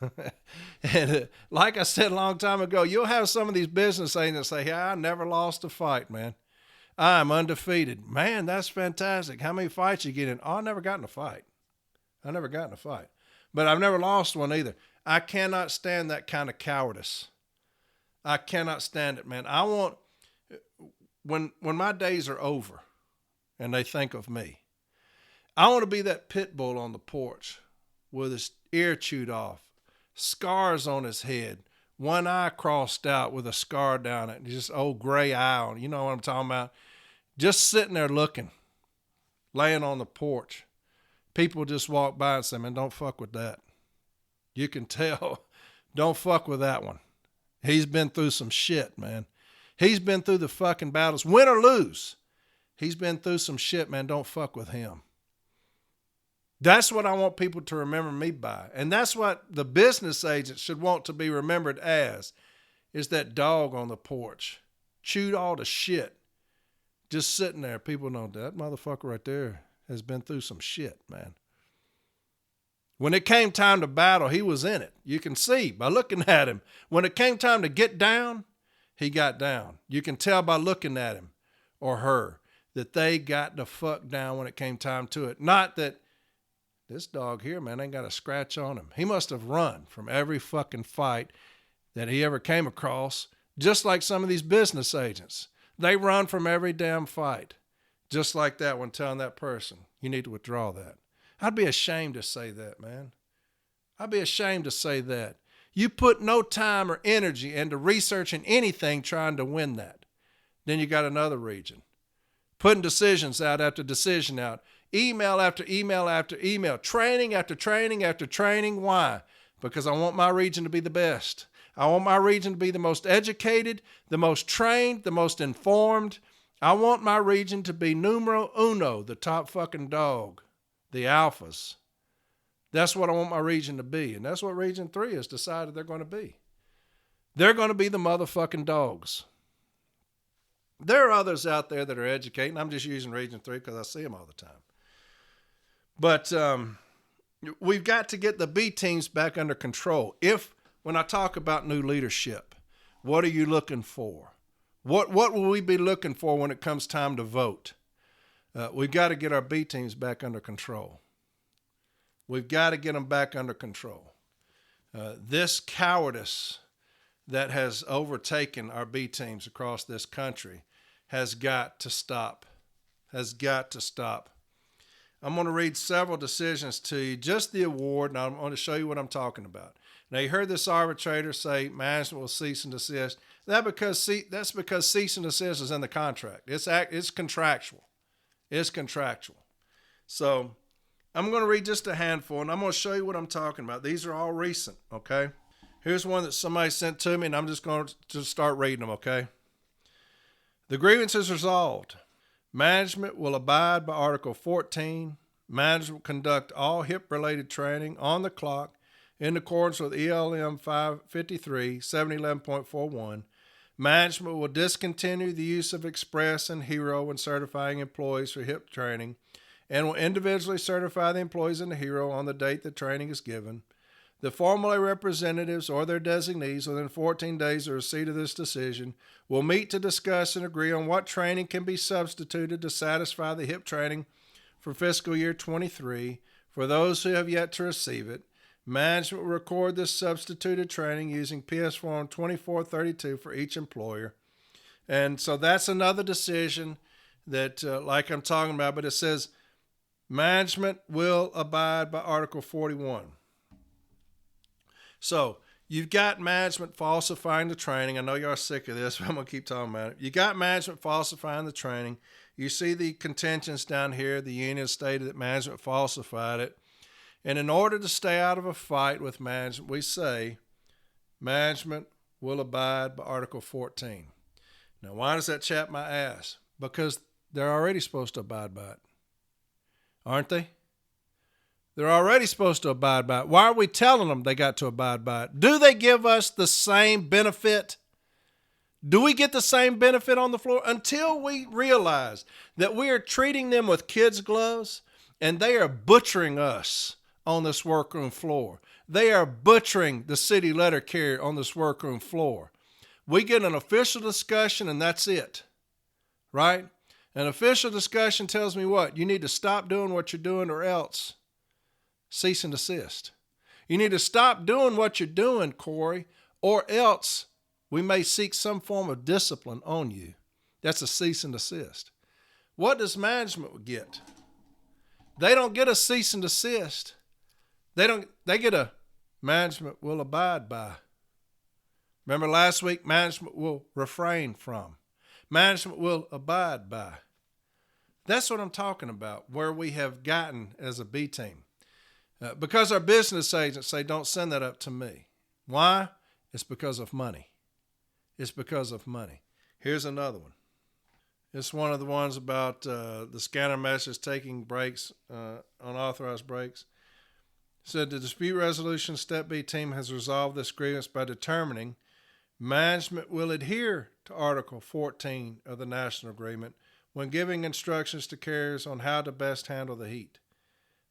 And like I said a long time ago, you'll have some of these business agents say, hey, I never lost a fight, man. I'm undefeated. Man, that's fantastic. How many fights you get in? Oh, I never got in a fight. But I've never lost one either. I cannot stand that kind of cowardice. I cannot stand it, man. I want, when my days are over and they think of me, I want to be that pit bull on the porch with his ear chewed off, scars on his head, one eye crossed out with a scar down it, just old gray eye on. You know what I'm talking about? Just sitting there looking, laying on the porch. People just walk by and say, man, don't fuck with that. You can tell, don't fuck with that one. He's been through some shit, man. He's been through the fucking battles, win or lose. He's been through some shit, man. Don't fuck with him. That's what I want people to remember me by. And that's what the business agent should want to be remembered as, is that dog on the porch. Chewed all the shit. Just sitting there. People know that motherfucker right there has been through some shit, man. When it came time to battle, he was in it. You can see by looking at him. When it came time to get down, he got down. You can tell by looking at him or her that they got the fuck down when it came time to it. Not that this dog here, man, ain't got a scratch on him. He must have run from every fucking fight that he ever came across, just like some of these business agents. They run from every damn fight. Just like that one, telling that person, you need to withdraw that. I'd be ashamed to say that, man. I'd be ashamed to say that. You put no time or energy into researching anything trying to win that. Then you got another region. Putting decisions out after decision out. Email after email after email. Training after training after training. Why? Because I want my region to be the best. I want my region to be the most educated, the most trained, the most informed. I want my region to be numero uno, the top fucking dog, the alphas. That's what I want my region to be. And that's what Region 3 has decided they're going to be. They're going to be the motherfucking dogs. There are others out there that are educating. I'm just using Region 3 because I see them all the time. But we've got to get the B teams back under control. When I talk about new leadership, what are you looking for? What will we be looking for when it comes time to vote? We've got to get our B teams back under control. We've got to get them back under control. This cowardice that has overtaken our B teams across this country has got to stop. Has got to stop. I'm going to read several decisions to you, just the award, and I'm going to show you what I'm talking about. Now, you heard this arbitrator say management will cease and desist. That's because cease and desist is in the contract. It's contractual. It's contractual. So I'm going to read just a handful, and I'm going to show you what I'm talking about. These are all recent, okay? Here's one that somebody sent to me, and I'm just going to start reading them, okay? The grievance is resolved. Management will abide by Article 14. Management will conduct all HIP-related training on the clock in accordance with ELM 553 711.41. Management will discontinue the use of Express and Hero when certifying employees for HIP training and will individually certify the employees in the Hero on the date the training is given. The formula representatives or their designees within 14 days of receipt of this decision will meet to discuss and agree on what training can be substituted to satisfy the HIP training for fiscal year 23 for those who have yet to receive it. Management will record this substituted training using PS Form 2432 for each employer. And so that's another decision that, like I'm talking about, but it says management will abide by Article 41. So you've got management falsifying the training. I know y'all are sick of this, but I'm going to keep talking about it. You got management falsifying the training. You see the contentions down here. The union stated that management falsified it. And in order to stay out of a fight with management, we say management will abide by Article 14. Now, why does that chap my ass? Because they're already supposed to abide by it. Aren't they? They're already supposed to abide by it. Why are we telling them they got to abide by it? Do they give us the same benefit? Do we get the same benefit on the floor? Until we realize that we are treating them with kids' gloves and they are butchering us on this workroom floor. They are butchering the city letter carrier on this workroom floor. We get an official discussion and that's it, right? An official discussion tells me what? You need to stop doing what you're doing or else cease and desist. You need to stop doing what you're doing, Corey, or else we may seek some form of discipline on you. That's a cease and desist. What does management get? They don't get a cease and desist. They get a management will abide by. Remember last week, management will refrain from. Management will abide by. That's what I'm talking about, where we have gotten as a B team. Because our business agents say, don't send that up to me. Why? It's because of money. It's because of money. Here's another one. It's one of the ones about the scanner message taking breaks, unauthorized breaks. It said the dispute resolution Step B team has resolved this grievance by determining management will adhere to Article 14 of the National Agreement when giving instructions to carriers on how to best handle the heat.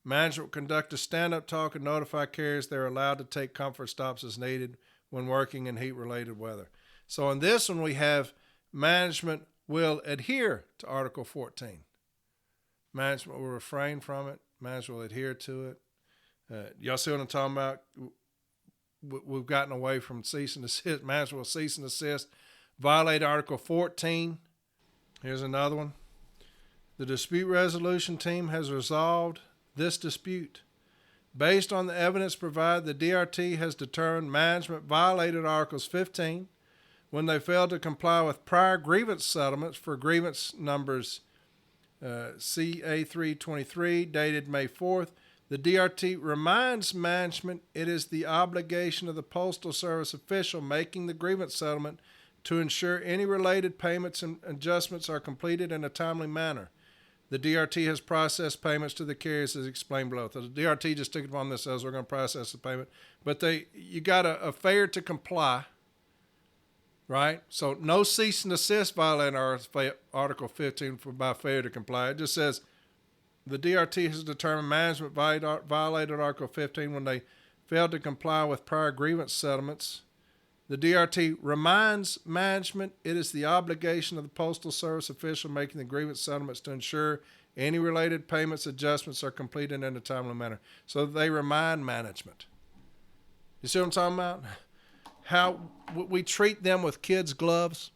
Management will conduct a stand-up talk and notify carriers they're allowed to take comfort stops as needed when working in heat-related weather. So in this one, we have management will adhere to Article 14. Management will refrain from it. Management will adhere to it. Y'all see what I'm talking about? We've gotten away from cease and desist. Management will cease and desist. Violate Article 14. Here's another one. The dispute resolution team has resolved this dispute. Based on the evidence provided, the DRT has determined management violated Articles 15 when they failed to comply with prior grievance settlements for grievance numbers CA323 dated May 4th. The DRT reminds management it is the obligation of the Postal Service official making the grievance settlement to ensure any related payments and adjustments are completed in a timely manner. The DRT has processed payments to the carriers as explained below. So the DRT just took it upon themselves, we're going to process the payment. But you got a failure to comply, right? So no cease and desist violating Article 15 by failure to comply. It just says the DRT has determined management violated Article 15 when they failed to comply with prior grievance settlements. The DRT reminds management it is the obligation of the Postal Service official making the grievance settlements to ensure any related payments adjustments are completed in a timely manner. So they remind management. You see what I'm talking about? How we treat them with kids' gloves.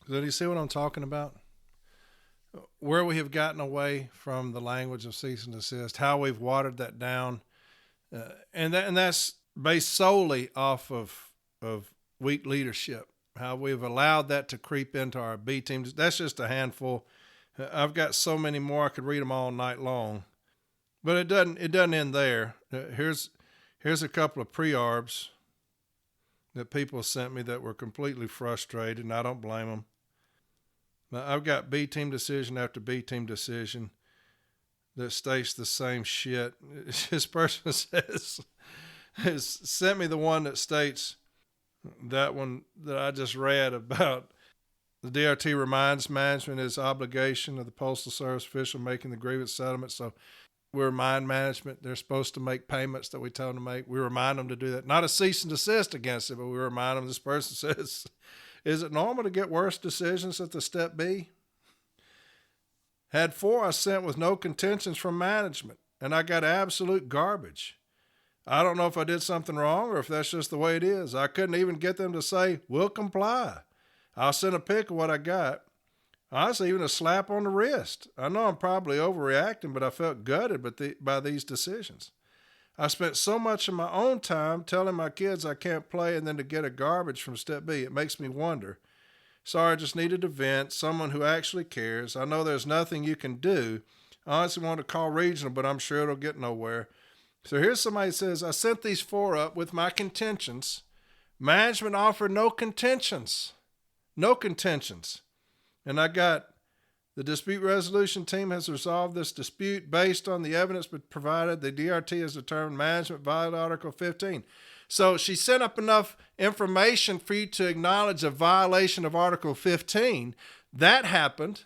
Do you see what I'm talking about? Where we have gotten away from the language of cease and desist, how we've watered that down, and that's based solely off of weak leadership, how we've allowed that to creep into our B teams. That's just a handful. I've got so many more, I could read them all night long. But it doesn't end there. Here's a couple of pre-arbs that people sent me that were completely frustrated, and I don't blame them. I've got B team decision after B team decision that states the same shit. This person has sent me the one that states that one that I just read about the DRT reminds management its obligation of the Postal Service official making the grievance settlement. So we remind management they're supposed to make payments that we tell them to make. We remind them to do that. Not a cease and desist against it, but we remind them. This person says, is it normal to get worse decisions at the step B? Had 4 I sent with no contentions from management, and I got absolute garbage. I don't know if I did something wrong or if that's just the way it is. I couldn't even get them to say, we'll comply. I'll send a pic of what I got. Honestly, even a slap on the wrist. I know I'm probably overreacting, but I felt gutted by these decisions. I spent so much of my own time telling my kids I can't play and then to get a garbage from step B. It makes me wonder. Sorry, I just needed to vent, someone who actually cares. I know there's nothing you can do. I honestly want to call regional, but I'm sure it'll get nowhere. So here's somebody who says, I sent these 4 up with my contentions. Management offered no contentions. No contentions. And I got, the dispute resolution team has resolved this dispute based on the evidence provided. The DRT has determined management violated Article 15. So she sent up enough information for you to acknowledge a violation of Article 15. That happened.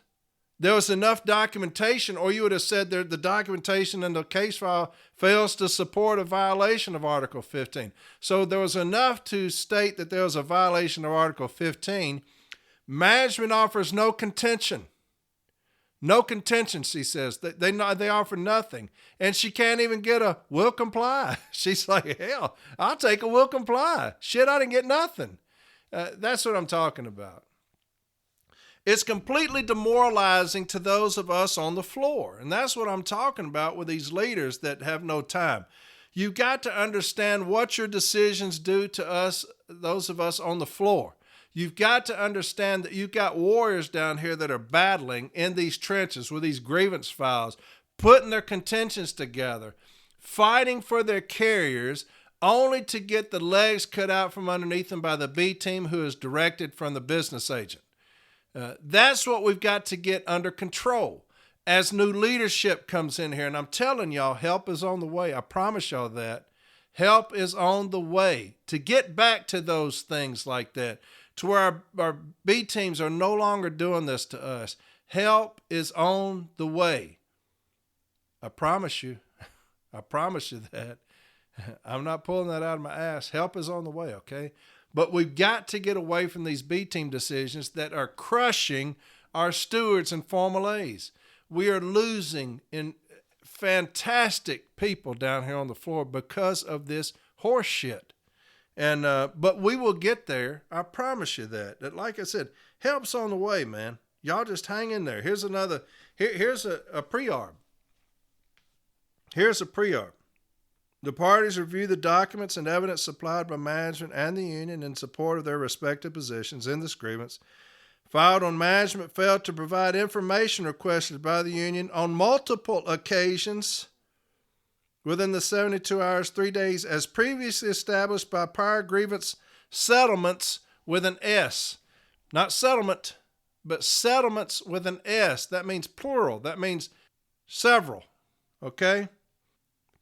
There was enough documentation, or you would have said the documentation in the case file fails to support a violation of Article 15. So there was enough to state that there was a violation of Article 15. Management offers no contention. No contention, she says. They offer nothing. And she can't even get a will comply. She's like, hell, I'll take a will comply. Shit, I didn't get nothing. That's what I'm talking about. It's completely demoralizing to those of us on the floor. And that's what I'm talking about with these leaders that have no time. You've got to understand what your decisions do to us, those of us on the floor. You've got to understand that you've got warriors down here that are battling in these trenches with these grievance files, putting their contentions together, fighting for their carriers, only to get the legs cut out from underneath them by the B team who is directed from the business agent. That's what we've got to get under control as new leadership comes in here. And I'm telling y'all, help is on the way. I promise y'all that. Help is on the way to get back to those things like that, to where our B teams are no longer doing this to us. Help is on the way. I promise you. I promise you that. I'm not pulling that out of my ass. Help is on the way, okay? But we've got to get away from these B team decisions that are crushing our stewards and Formal A's. We are losing in fantastic people down here on the floor because of this horse shit. And but we will get there. I promise you that. That, like I said, help's on the way, man. Y'all just hang in there. Here's another. Here's a pre-arb. Here's a pre-arb. The parties review the documents and evidence supplied by management and the union in support of their respective positions in this grievance. Filed on management failed to provide information requested by the union on multiple occasions within the 72 hours, 3 days, as previously established by prior grievance settlements with an S. Not settlement, but settlements with an S. That means plural. That means several. Okay?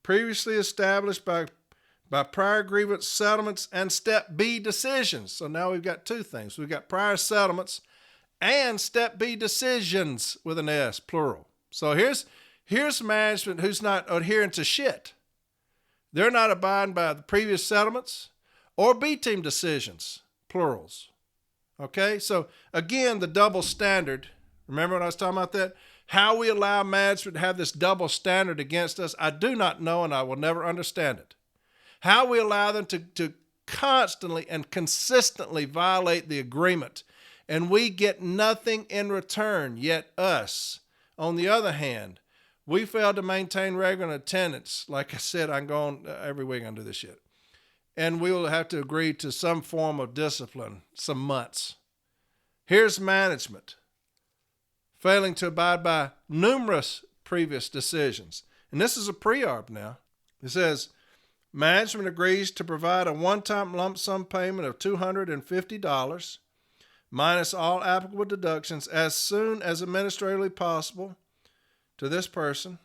Previously established by prior grievance settlements and step B decisions. So now we've got 2 things. We've got prior settlements and step B decisions with an S, plural. So here's management who's not adhering to shit. They're not abiding by the previous settlements or B team decisions, plurals. Okay, so again, the double standard. Remember when I was talking about that? How we allow management to have this double standard against us, I do not know, and I will never understand it. How we allow them to constantly and consistently violate the agreement, and we get nothing in return, yet us, on the other hand, we fail to maintain regular attendance. Like I said, I'm going every week I do this shit. And we will have to agree to some form of discipline, some months. Here's management failing to abide by numerous previous decisions. And this is a pre-arb now. It says, management agrees to provide a one-time lump sum payment of $250 minus all applicable deductions as soon as administratively possible to this person.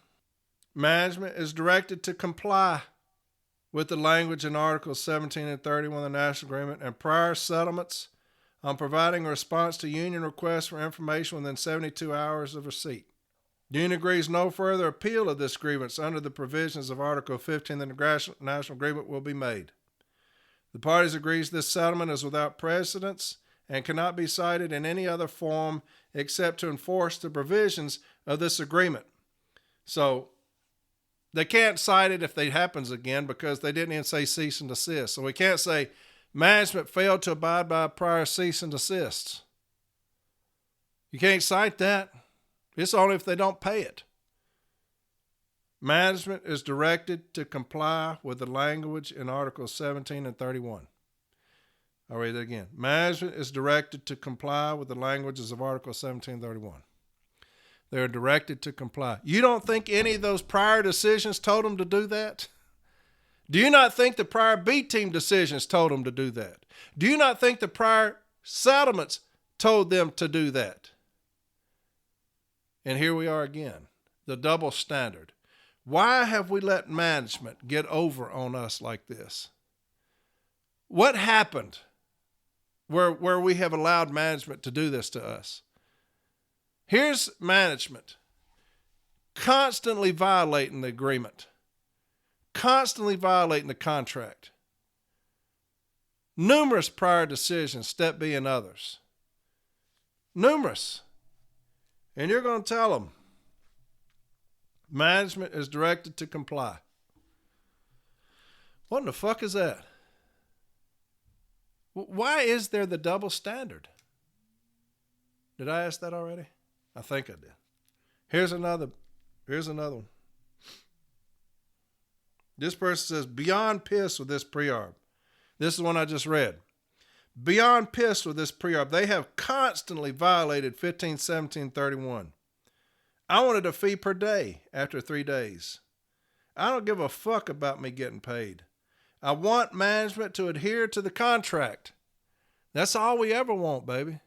Management is directed to comply with the language in Articles 17 and 31 of the National Agreement and prior settlements on providing a response to union requests for information within 72 hours of receipt. The union agrees no further appeal of this grievance under the provisions of Article 15 of the National Agreement will be made. The parties agree this settlement is without precedence and cannot be cited in any other form except to enforce the provisions of this agreement. So they can't cite it if it happens again because they didn't even say cease and desist. So we can't say management failed to abide by prior cease and desists. You can't cite that. It's only if they don't pay it. Management is directed to comply with the language in Articles 17 and 31. I'll read it again. Management is directed to comply with the languages of Article 17 and 31. They're directed to comply. You don't think any of those prior decisions told them to do that? Do you not think the prior B-team decisions told them to do that? Do you not think the prior settlements told them to do that? And here we are again, the double standard. Why have we let management get over on us like this? What happened where we have allowed management to do this to us? Here's management constantly violating the agreement, constantly violating the contract. Numerous prior decisions, Step B and others. Numerous. And you're going to tell them management is directed to comply. What in the fuck is that? Why is there the double standard? Did I ask that already? I think I did. Here's another one. This person says, beyond pissed with this pre-arb. This is the one I just read. Beyond pissed with this pre-arb. They have constantly violated 15, 17, 31. I wanted a fee per day after 3 days. I don't give a fuck about me getting paid. I want management to adhere to the contract. That's all we ever want, baby.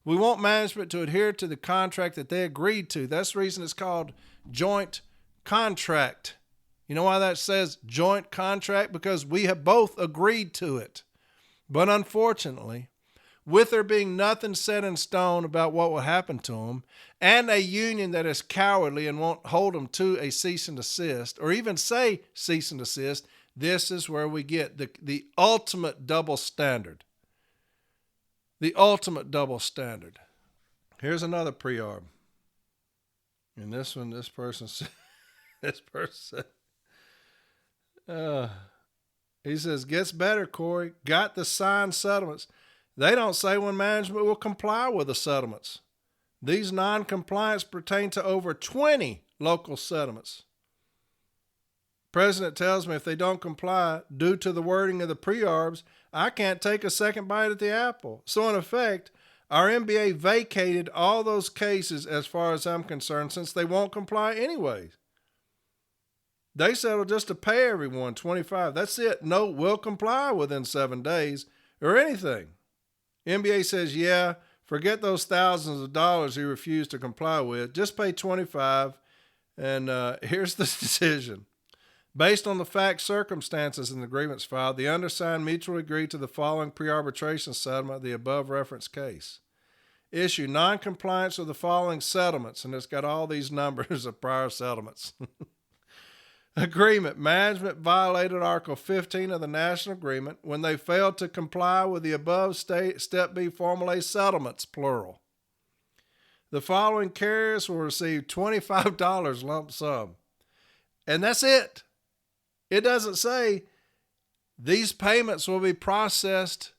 We want management to adhere to the contract that they agreed to. That's the reason it's called joint contract. You know why that says joint contract? Because we have both agreed to it. But unfortunately, with there being nothing set in stone about what will happen to them, and a union that is cowardly and won't hold them to a cease and desist, or even say cease and desist, this is where we get the ultimate double standard. The ultimate double standard. Here's another pre-arb. And this one, this person said, he says, gets better, Corey. Got the signed settlements. They don't say when management will comply with the settlements. These non-compliance pertain to over 20 local settlements. President tells me if they don't comply due to the wording of the pre-arbs, I can't take a second bite at the apple. So in effect, our MBA vacated all those cases as far as I'm concerned since they won't comply anyways. They settled just to pay everyone $25. That's it. No, we'll comply within 7 days or anything. MBA says, yeah, forget those thousands of dollars he refused to comply with. Just pay $25. And here's the decision. Based on the facts, circumstances, and the grievance filed, the undersigned mutually agreed to the following pre-arbitration settlement of the above referenced case. Issue non-compliance with the following settlements, and it's got all these numbers of prior settlements. Agreement. Management violated Article 15 of the National Agreement when they failed to comply with the above Step B Formal A settlements, plural. The following carriers will receive $25 lump sum. And that's it. It doesn't say these payments will be processed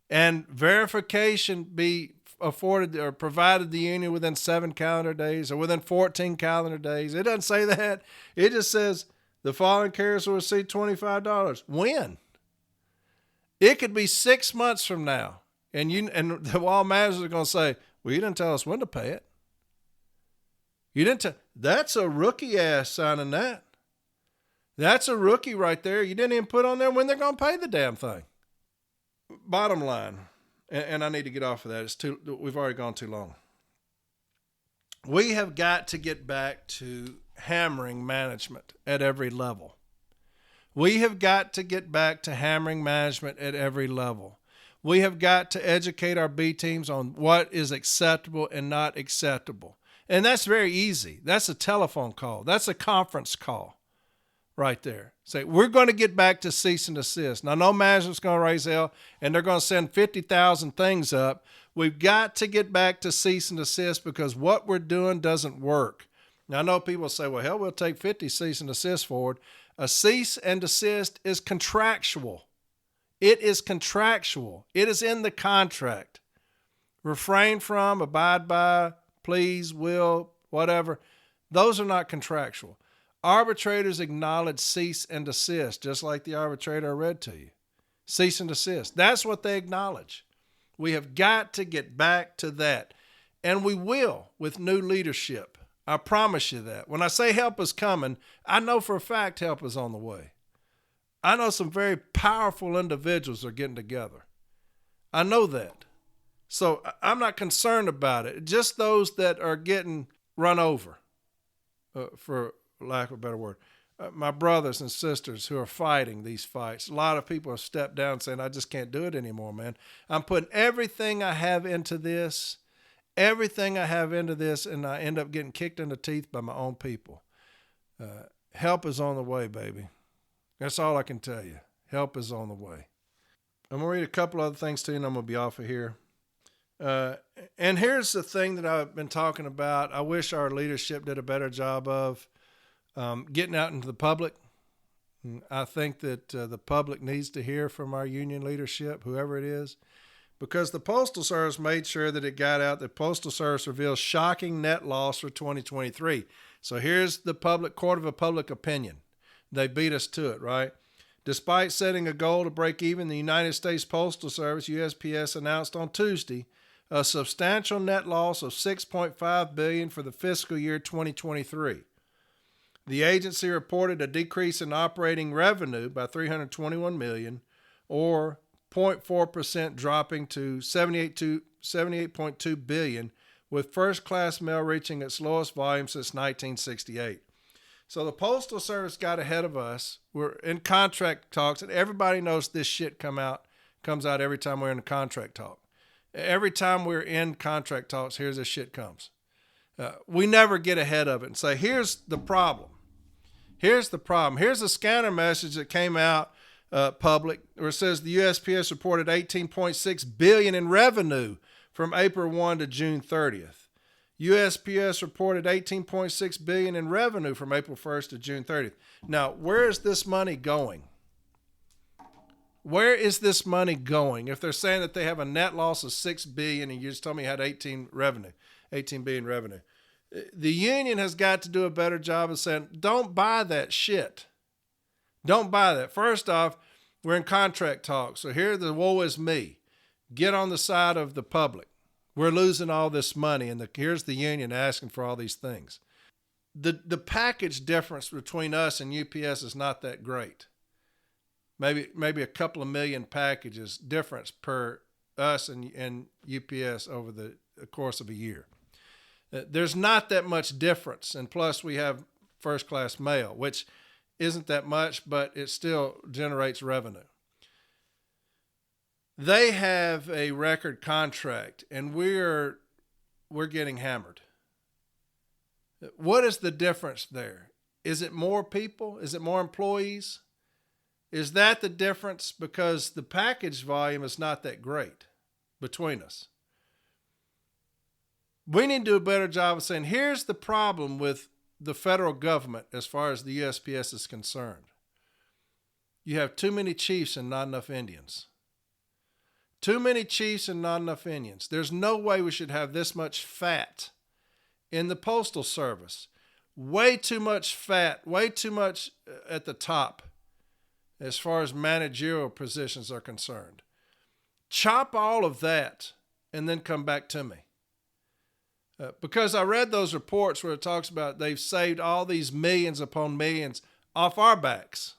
and verification be afforded or provided the union within 7 calendar days or within 14 calendar days. It doesn't say that. It just says the following carriers will receive $25. When? It could be 6 months from now. And the wall managers are going to say, well, you didn't tell us when to pay it. You didn't that's a rookie ass signing that. That's a rookie right there. You didn't even put on there when they're going to pay the damn thing. Bottom line, and I need to get off of that. We've already gone too long. We have got to get back to hammering management at every level. We have got to get back to hammering management at every level. We have got to educate our B teams on what is acceptable and not acceptable. And that's very easy. That's a telephone call. That's a conference call right there. Say, we're going to get back to cease and desist. Now, no management's going to raise hell, and they're going to send 50,000 things up. We've got to get back to cease and desist because what we're doing doesn't work. Now, I know people say, well, hell, we'll take 50 cease and desist forward. A cease and desist is contractual. It is contractual. It is in the contract. Refrain from, abide by, please, will, whatever. Those are not contractual. Arbitrators acknowledge cease and desist, just like the arbitrator I read to you. Cease and desist. That's what they acknowledge. We have got to get back to that. And we will with new leadership. I promise you that. When I say help is coming, I know for a fact help is on the way. I know some very powerful individuals are getting together. I know that. So I'm not concerned about it. Just those that are getting run over, for lack of a better word. My brothers and sisters who are fighting these fights. A lot of people have stepped down saying, I just can't do it anymore, man. I'm putting everything I have into this, and I end up getting kicked in the teeth by my own people. Help is on the way, baby. That's all I can tell you. Help is on the way. I'm going to read a couple other things to you, and I'm going to be off of here. And here's the thing that I've been talking about. I wish our leadership did a better job of getting out into the public. I think that the public needs to hear from our union leadership, whoever it is, because the Postal Service made sure that it got out. The Postal Service reveals shocking net loss for 2023. So here's the court of a public opinion. They beat us to it, right? Despite setting a goal to break even, the United States Postal Service, USPS, announced on Tuesday a substantial net loss of $6.5 billion for the fiscal year 2023. The agency reported a decrease in operating revenue by $321 million, or 0.4%, dropping to $78.2 billion, with first-class mail reaching its lowest volume since 1968. So the Postal Service got ahead of us. We're in contract talks, and everybody knows this shit comes out every time we're in a contract talk. Every time we're in contract talks, here's this shit comes. We never get ahead of it and say, here's the problem. Here's the problem. Here's a scanner message that came out public where it says the USPS reported $18.6 billion in revenue from April 1 to June 30th. USPS reported $18.6 billion in revenue from April 1st to June 30th. Now, where is this money going? Where is this money going? If they're saying that they have a net loss of $6 billion and you just told me you had $18 billion revenue. The union has got to do a better job of saying, don't buy that shit. Don't buy that. First off, we're in contract talks. So here the woe is me. Get on the side of the public. We're losing all this money, and here's the union asking for all these things. The package difference between us and UPS is not that great. Maybe a couple of million packages difference per us and UPS over the course of a year. There's not that much difference, and plus we have first-class mail, which isn't that much, but it still generates revenue. They have a record contract, and we're getting hammered. What is the difference there? Is it more people? Is it more employees? Is that the difference? Because the package volume is not that great between us. We need to do a better job of saying, here's the problem with the federal government as far as the USPS is concerned. You have too many chiefs and not enough Indians. Too many chiefs and not enough Indians. There's no way we should have this much fat in the Postal Service. Way too much fat, way too much at the top as far as managerial positions are concerned. Chop all of that and then come back to me. Because I read those reports where it talks about they've saved all these millions upon millions off our backs.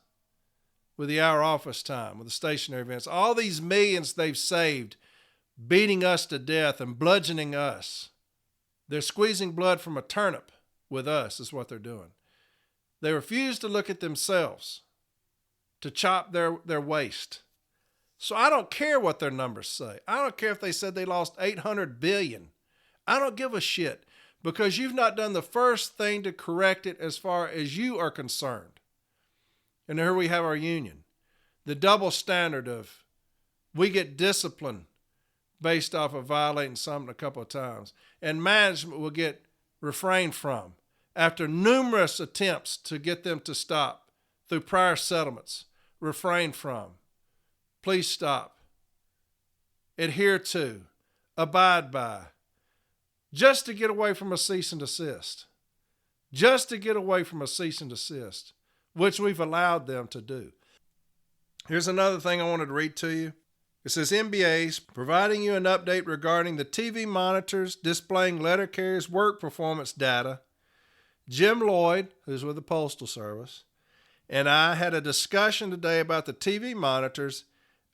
With the hour office time, with the stationary events, all these millions they've saved beating us to death and bludgeoning us. They're squeezing blood from a turnip with us is what they're doing. They refuse to look at themselves, to chop their waste. So I don't care what their numbers say. I don't care if they said they lost 800 billion. I don't give a shit, because you've not done the first thing to correct it as far as you are concerned. And here we have our union. The double standard of we get discipline based off of violating something a couple of times, and management will get refrained from after numerous attempts to get them to stop through prior settlements. Refrain from. Please stop. Adhere to. Abide by. Just to get away from a cease and desist. Just to get away from a cease and desist, which we've allowed them to do. Here's another thing I wanted to read to you. It says, MBA's providing you an update regarding the TV monitors displaying letter carriers' work performance data. Jim Lloyd, who's with the Postal Service, and I had a discussion today about the TV monitors.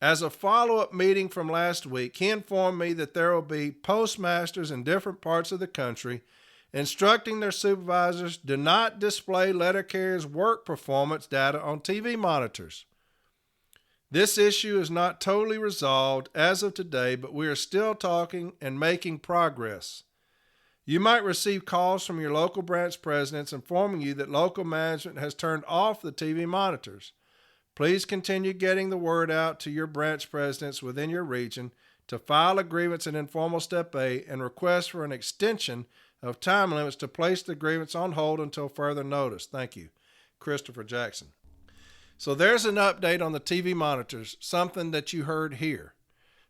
As a follow-up meeting from last week, he informed me that there will be postmasters in different parts of the country instructing their supervisors do not display letter carriers' work performance data on TV monitors. This issue is not totally resolved as of today, but we are still talking and making progress. You might receive calls from your local branch presidents informing you that local management has turned off the TV monitors. Please continue getting the word out to your branch presidents within your region to file a grievance in informal step A and request for an extension of time limits to place the grievance on hold until further notice. Thank you. Christopher Jackson. So there's an update on the TV monitors, something that you heard here,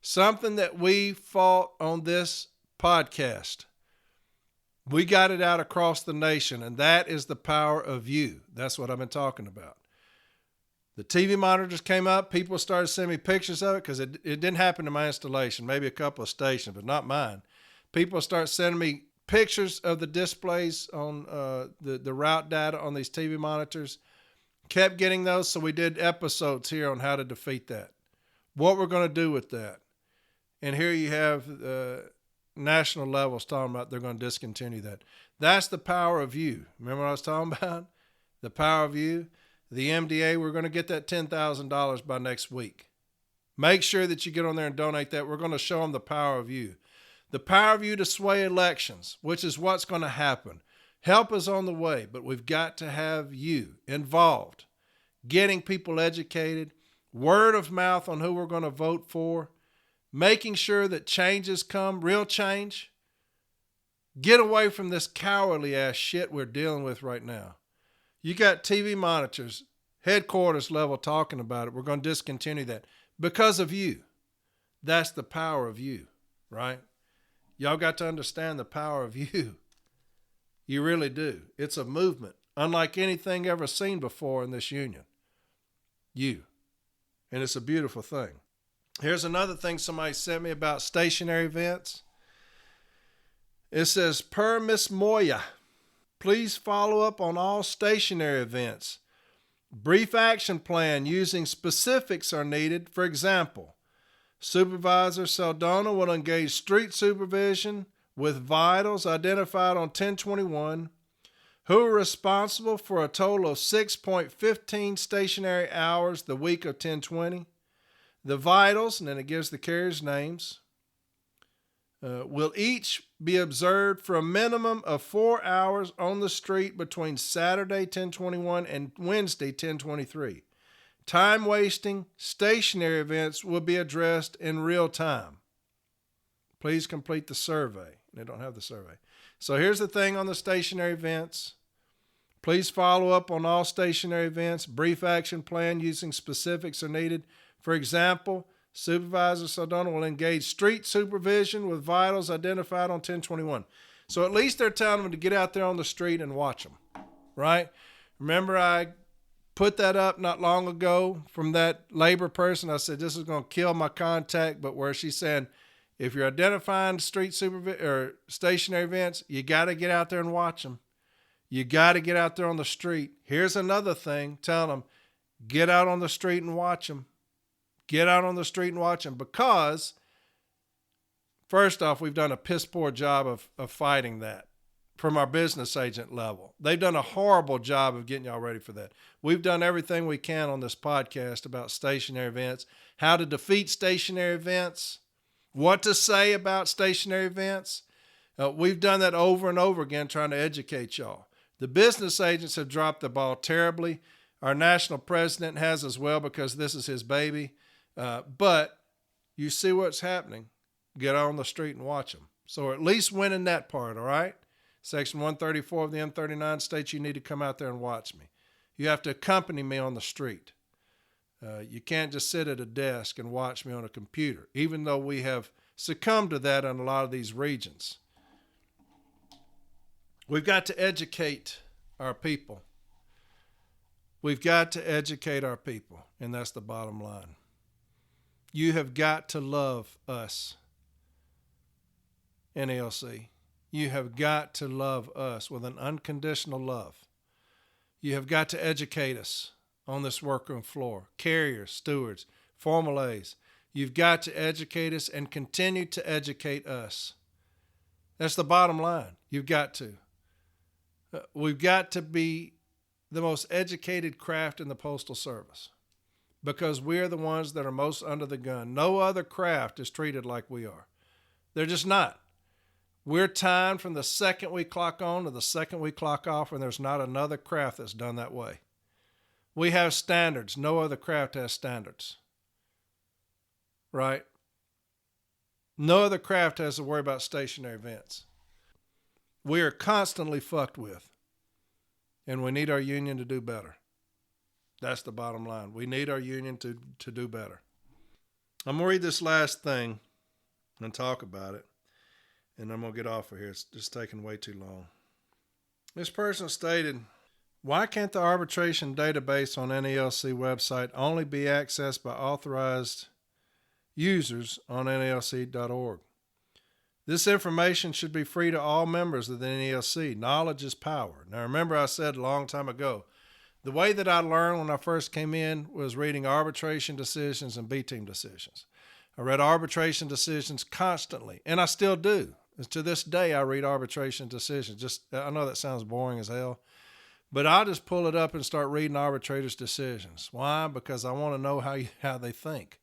something that we fought on this podcast. We got it out across the nation, and that is the power of you. That's what I've been talking about. The TV monitors came up. People started sending me pictures of it because it didn't happen in my installation, maybe a couple of stations, but not mine. People start sending me pictures of the displays on the route data on these TV monitors. Kept getting those, so we did episodes here on how to defeat that, what we're going to do with that. And here you have national levels talking about they're going to discontinue that. That's the power of you. Remember what I was talking about? The power of you. The MDA, we're going to get that $10,000 by next week. Make sure that you get on there and donate that. We're going to show them the power of you. The power of you to sway elections, which is what's going to happen. Help is on the way, but we've got to have you involved, getting people educated, word of mouth on who we're going to vote for, making sure that changes come, real change. Get away from this cowardly ass shit we're dealing with right now. You got TV monitors, headquarters level talking about it. We're going to discontinue that because of you. That's the power of you, right? Y'all got to understand the power of you. You really do. It's a movement unlike anything ever seen before in this union. You. And it's a beautiful thing. Here's another thing somebody sent me about stationary events. It says, per Miss Moya, please follow up on all stationary events. Brief action plan using specifics are needed. For example, Supervisor Saldana will engage street supervision with vitals identified on 1021, who are responsible for a total of 6.15 stationary hours the week of 1020. The vitals, and then it gives the carriers' names, will each be observed for a minimum of 4 hours on the street between Saturday 1021 and Wednesday 1023. Time wasting stationary events will be addressed in real time. Please complete the survey. They don't have the survey. So here's the thing on the stationary events. Please follow up on all stationary events. Brief action plan using specifics are needed. For example, Supervisor Saldana will engage street supervision with vitals identified on 1021. So at least they're telling them to get out there on the street and watch them, right? Remember I put that up not long ago from that labor person. I said, this is going to kill my contact, but where she's saying, if you're identifying street or stationary events, you got to get out there and watch them. You got to get out there on the street. Here's another thing. Tell them, get out on the street and watch them. Get out on the street and watch them, because First off, we've done a piss poor job of fighting that from our business agent level. They've done a horrible job of getting y'all ready for that. We've done everything we can on this podcast about stationary events, how to defeat stationary events, what to say about stationary events. We've done that over and over again trying to educate y'all. The business agents have dropped the ball terribly. Our national president has as well because this is his baby. But you see what's happening. Get out on the street and watch them. So at least winning that part, all right? Section 134 of the M39 states you need to come out there and watch me. You have to accompany me on the street. You can't just sit at a desk and watch me on a computer, even though we have succumbed to that in a lot of these regions. We've got to educate our people. We've got to educate our people, and that's the bottom line. You have got to love us, NALC. You have got to love us with an unconditional love. You have got to educate us on this workroom floor. Carriers, stewards, Formal A's. You've got to educate us and continue to educate us. That's the bottom line. You've got to. We've got to be the most educated craft in the Postal Service because we're the ones that are most under the gun. No other craft is treated like we are. They're just not. We're timed from the second we clock on to the second we clock off, and there's not another craft that's done that way. We have standards. No other craft has standards. Right? No other craft has to worry about stationary events. We are constantly fucked with, and we need our union to do better. That's the bottom line. We need our union to do better. I'm going to read this last thing and talk about it, and I'm going to get off of here. It's just taking way too long. This person stated, why can't the arbitration database on NALC website only be accessed by authorized users on NALC.org? This information should be free to all members of the NALC. Knowledge is power. Now, remember I said a long time ago, the way that I learned when I first came in was reading arbitration decisions and B-team decisions. I read arbitration decisions constantly, and I still do. To this day, I read arbitration decisions. I know that sounds boring as hell, but I'll just pull it up and start reading arbitrators' decisions. Why? Because I want to know how they think,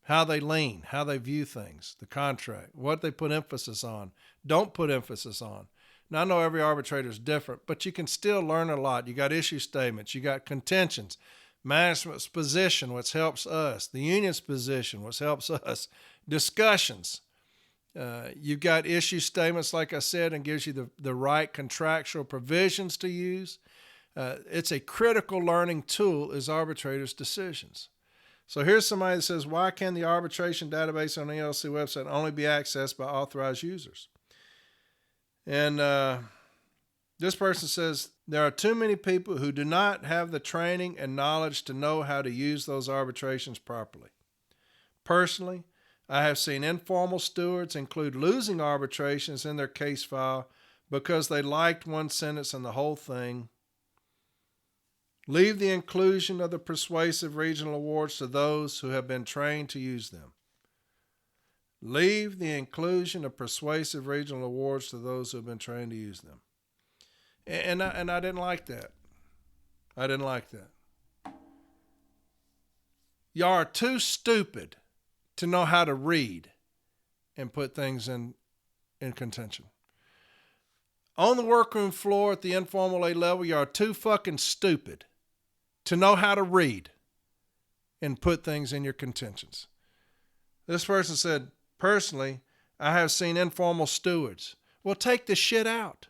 how they lean, how they view things, the contract, what they put emphasis on, don't put emphasis on. Now, I know every arbitrator is different, but you can still learn a lot. You got issue statements, you got contentions, management's position, which helps us, the union's position, which helps us, discussions. You've got issue statements, like I said, and gives you the right contractual provisions to use. It's a critical learning tool is arbitrators' decisions. So here's somebody that says, why can the arbitration database on the NALC website only be accessed by authorized users? And this person says, there are too many people who do not have the training and knowledge to know how to use those arbitrations properly. Personally, I have seen informal stewards include losing arbitrations in their case file because they liked one sentence in the whole thing. Leave the inclusion of the persuasive regional awards to those who have been trained to use them. Leave the inclusion of persuasive regional awards to those who have been trained to use them. And I didn't like that. I didn't like that. Y'all are too stupid to know how to read and put things in contention. On the workroom floor at the informal A level, you are too fucking stupid to know how to read and put things in your contentions. This person said, personally, I have seen informal stewards. Well, take the shit out.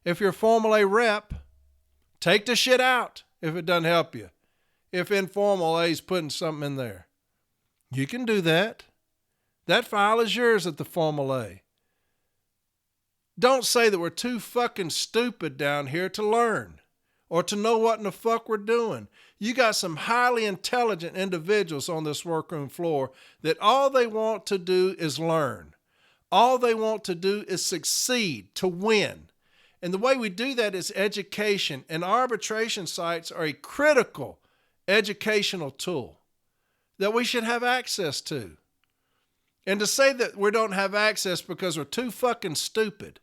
If you're a formal A rep, take the shit out if it doesn't help you. If informal A is putting something in there. You can do that. That file is yours at the formal A. Don't say that we're too fucking stupid down here to learn or to know what in the fuck we're doing. You got some highly intelligent individuals on this workroom floor that all they want to do is learn. All they want to do is succeed, to win. And the way we do that is education, and arbitration sites are a critical educational tool that we should have access to. And to say that we don't have access because we're too fucking stupid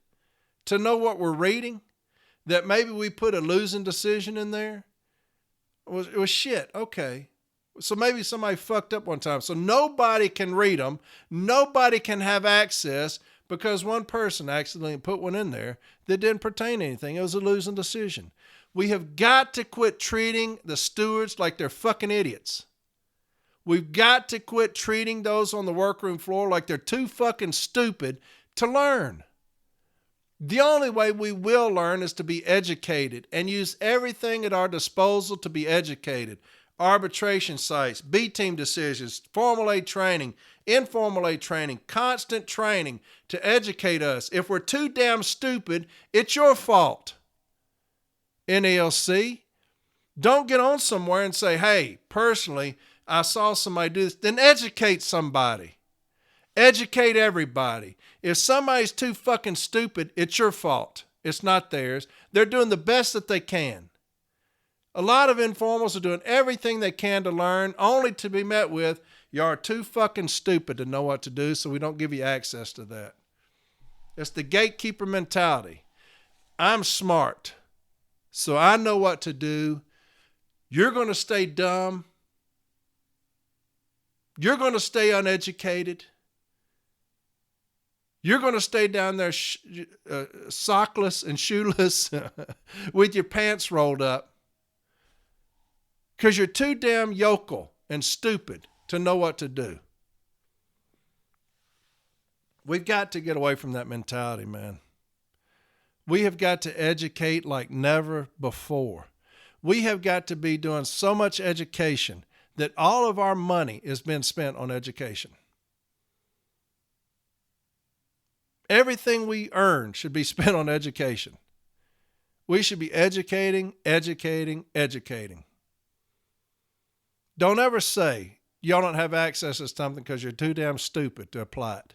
to know what we're reading, that maybe we put a losing decision in there, was shit. Okay. So maybe somebody fucked up one time. So nobody can read them. Nobody can have access because one person accidentally put one in there that didn't pertain to anything. It was a losing decision. We have got to quit treating the stewards like they're fucking idiots. We've got to quit treating those on the workroom floor like they're too fucking stupid to learn. The only way we will learn is to be educated and use everything at our disposal to be educated. Arbitration sites, B-team decisions, formal aid training, informal aid training, constant training to educate us. If we're too damn stupid, it's your fault. NALC, don't get on somewhere and say, hey, personally, I saw somebody do this. Then educate somebody. Educate everybody. If somebody's too fucking stupid, it's your fault. It's not theirs. They're doing the best that they can. A lot of informals are doing everything they can to learn, only to be met with, you are too fucking stupid to know what to do, so we don't give you access to that. It's the gatekeeper mentality. I'm smart, so I know what to do. You're going to stay dumb. You're going to stay uneducated. You're going to stay down there sockless and shoeless with your pants rolled up because you're too damn yokel and stupid to know what to do. We've got to get away from that mentality, man. We have got to educate like never before. We have got to be doing so much education that all of our money is being spent on education. Everything we earn should be spent on education. We should be educating, educating, educating. Don't ever say y'all don't have access to something because you're too damn stupid to apply it.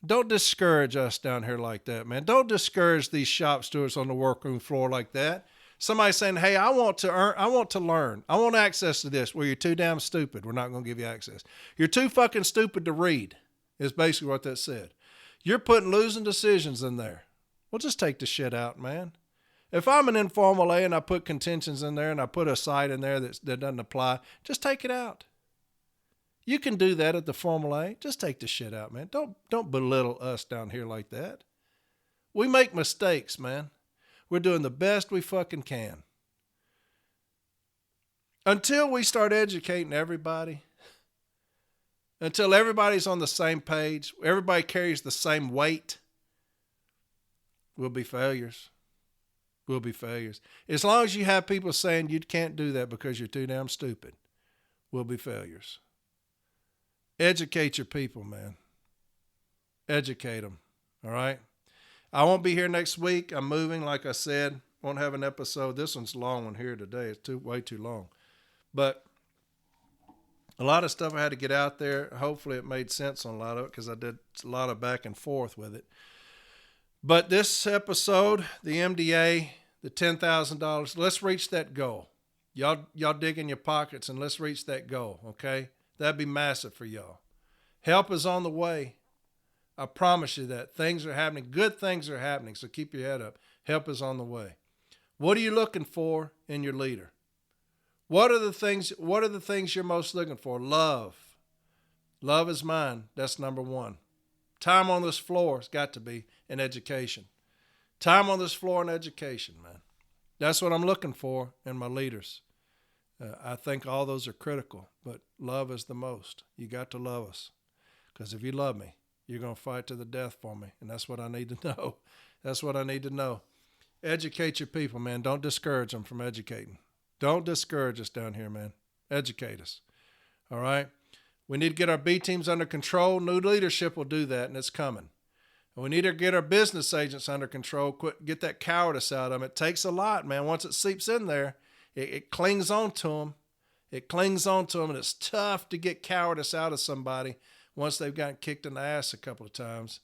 Don't discourage us down here like that, man. Don't discourage these shop stewards on the workroom floor like that. Somebody saying, hey, I want to learn. I want access to this. Well, you're too damn stupid. We're not going to give you access. You're too fucking stupid to read, is basically what that said. You're putting losing decisions in there. Well, just take the shit out, man. If I'm an informal A and I put contentions in there and I put a site in there that doesn't apply, just take it out. You can do that at the formal A. Just take the shit out, man. Don't belittle us down here like that. We make mistakes, man. We're doing the best we fucking can. Until we start educating everybody, until everybody's on the same page, everybody carries the same weight, we'll be failures. We'll be failures. As long as you have people saying you can't do that because you're too damn stupid, we'll be failures. Educate your people, man. Educate them, all right? I won't be here next week. I'm moving, like I said. Won't have an episode. This one's a long one here today. It's way too long. But a lot of stuff I had to get out there. Hopefully it made sense on a lot of it because I did a lot of back and forth with it. But this episode, the MDA, the $10,000, let's reach that goal. Y'all dig in your pockets and let's reach that goal, okay? That'd be massive for y'all. Help is on the way. I promise you that. Things are happening. Good things are happening, so keep your head up. Help is on the way. What are you looking for in your leader? What are the things you're most looking for? Love. Love is mine. That's number one. Time on this floor has got to be in education. Time on this floor in education, man. That's what I'm looking for in my leaders. I think all those are critical, but love is the most. You got to love us. Because if you love me, you're going to fight to the death for me. And that's what I need to know. That's what I need to know. Educate your people, man. Don't discourage them from educating. Don't discourage us down here, man. Educate us. All right? We need to get our B teams under control. New leadership will do that, and it's coming. And we need to get our business agents under control. Get that cowardice out of them. It takes a lot, man. Once it seeps in there, it clings on to them. It clings on to them, and it's tough to get cowardice out of somebody once they've gotten kicked in the ass a couple of times.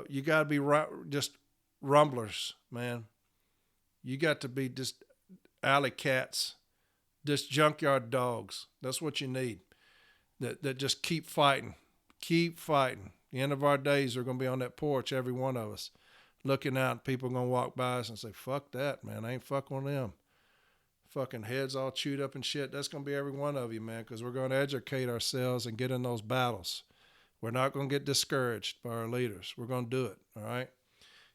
You got to be just rumblers, man. You got to be just alley cats, just junkyard dogs. That's what you need. that just keep fighting. Keep fighting. The end of our days, we're going to be on that porch, every one of us, looking out, and people are going to walk by us and say, fuck that, man. I ain't fucking with them. Fucking heads all chewed up and shit. That's going to be every one of you, man, because we're going to educate ourselves and get in those battles. We're not going to get discouraged by our leaders. We're going to do it, all right?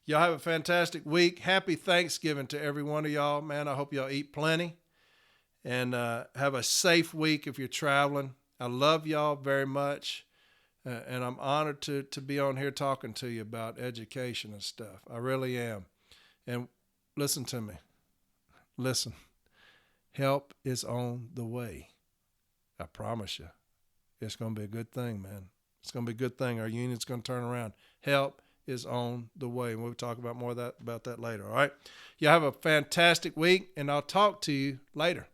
Y'all have a fantastic week. Happy Thanksgiving to every one of y'all, man. I hope y'all eat plenty and have a safe week if you're traveling. I love y'all very much. And I'm honored to be on here talking to you about education and stuff. I really am. And listen to me. Listen. Help is on the way. I promise you. It's going to be a good thing, man. It's going to be a good thing. Our union's going to turn around. Help is on the way. And we'll talk about more about that later, all right? You have a fantastic week, and I'll talk to you later.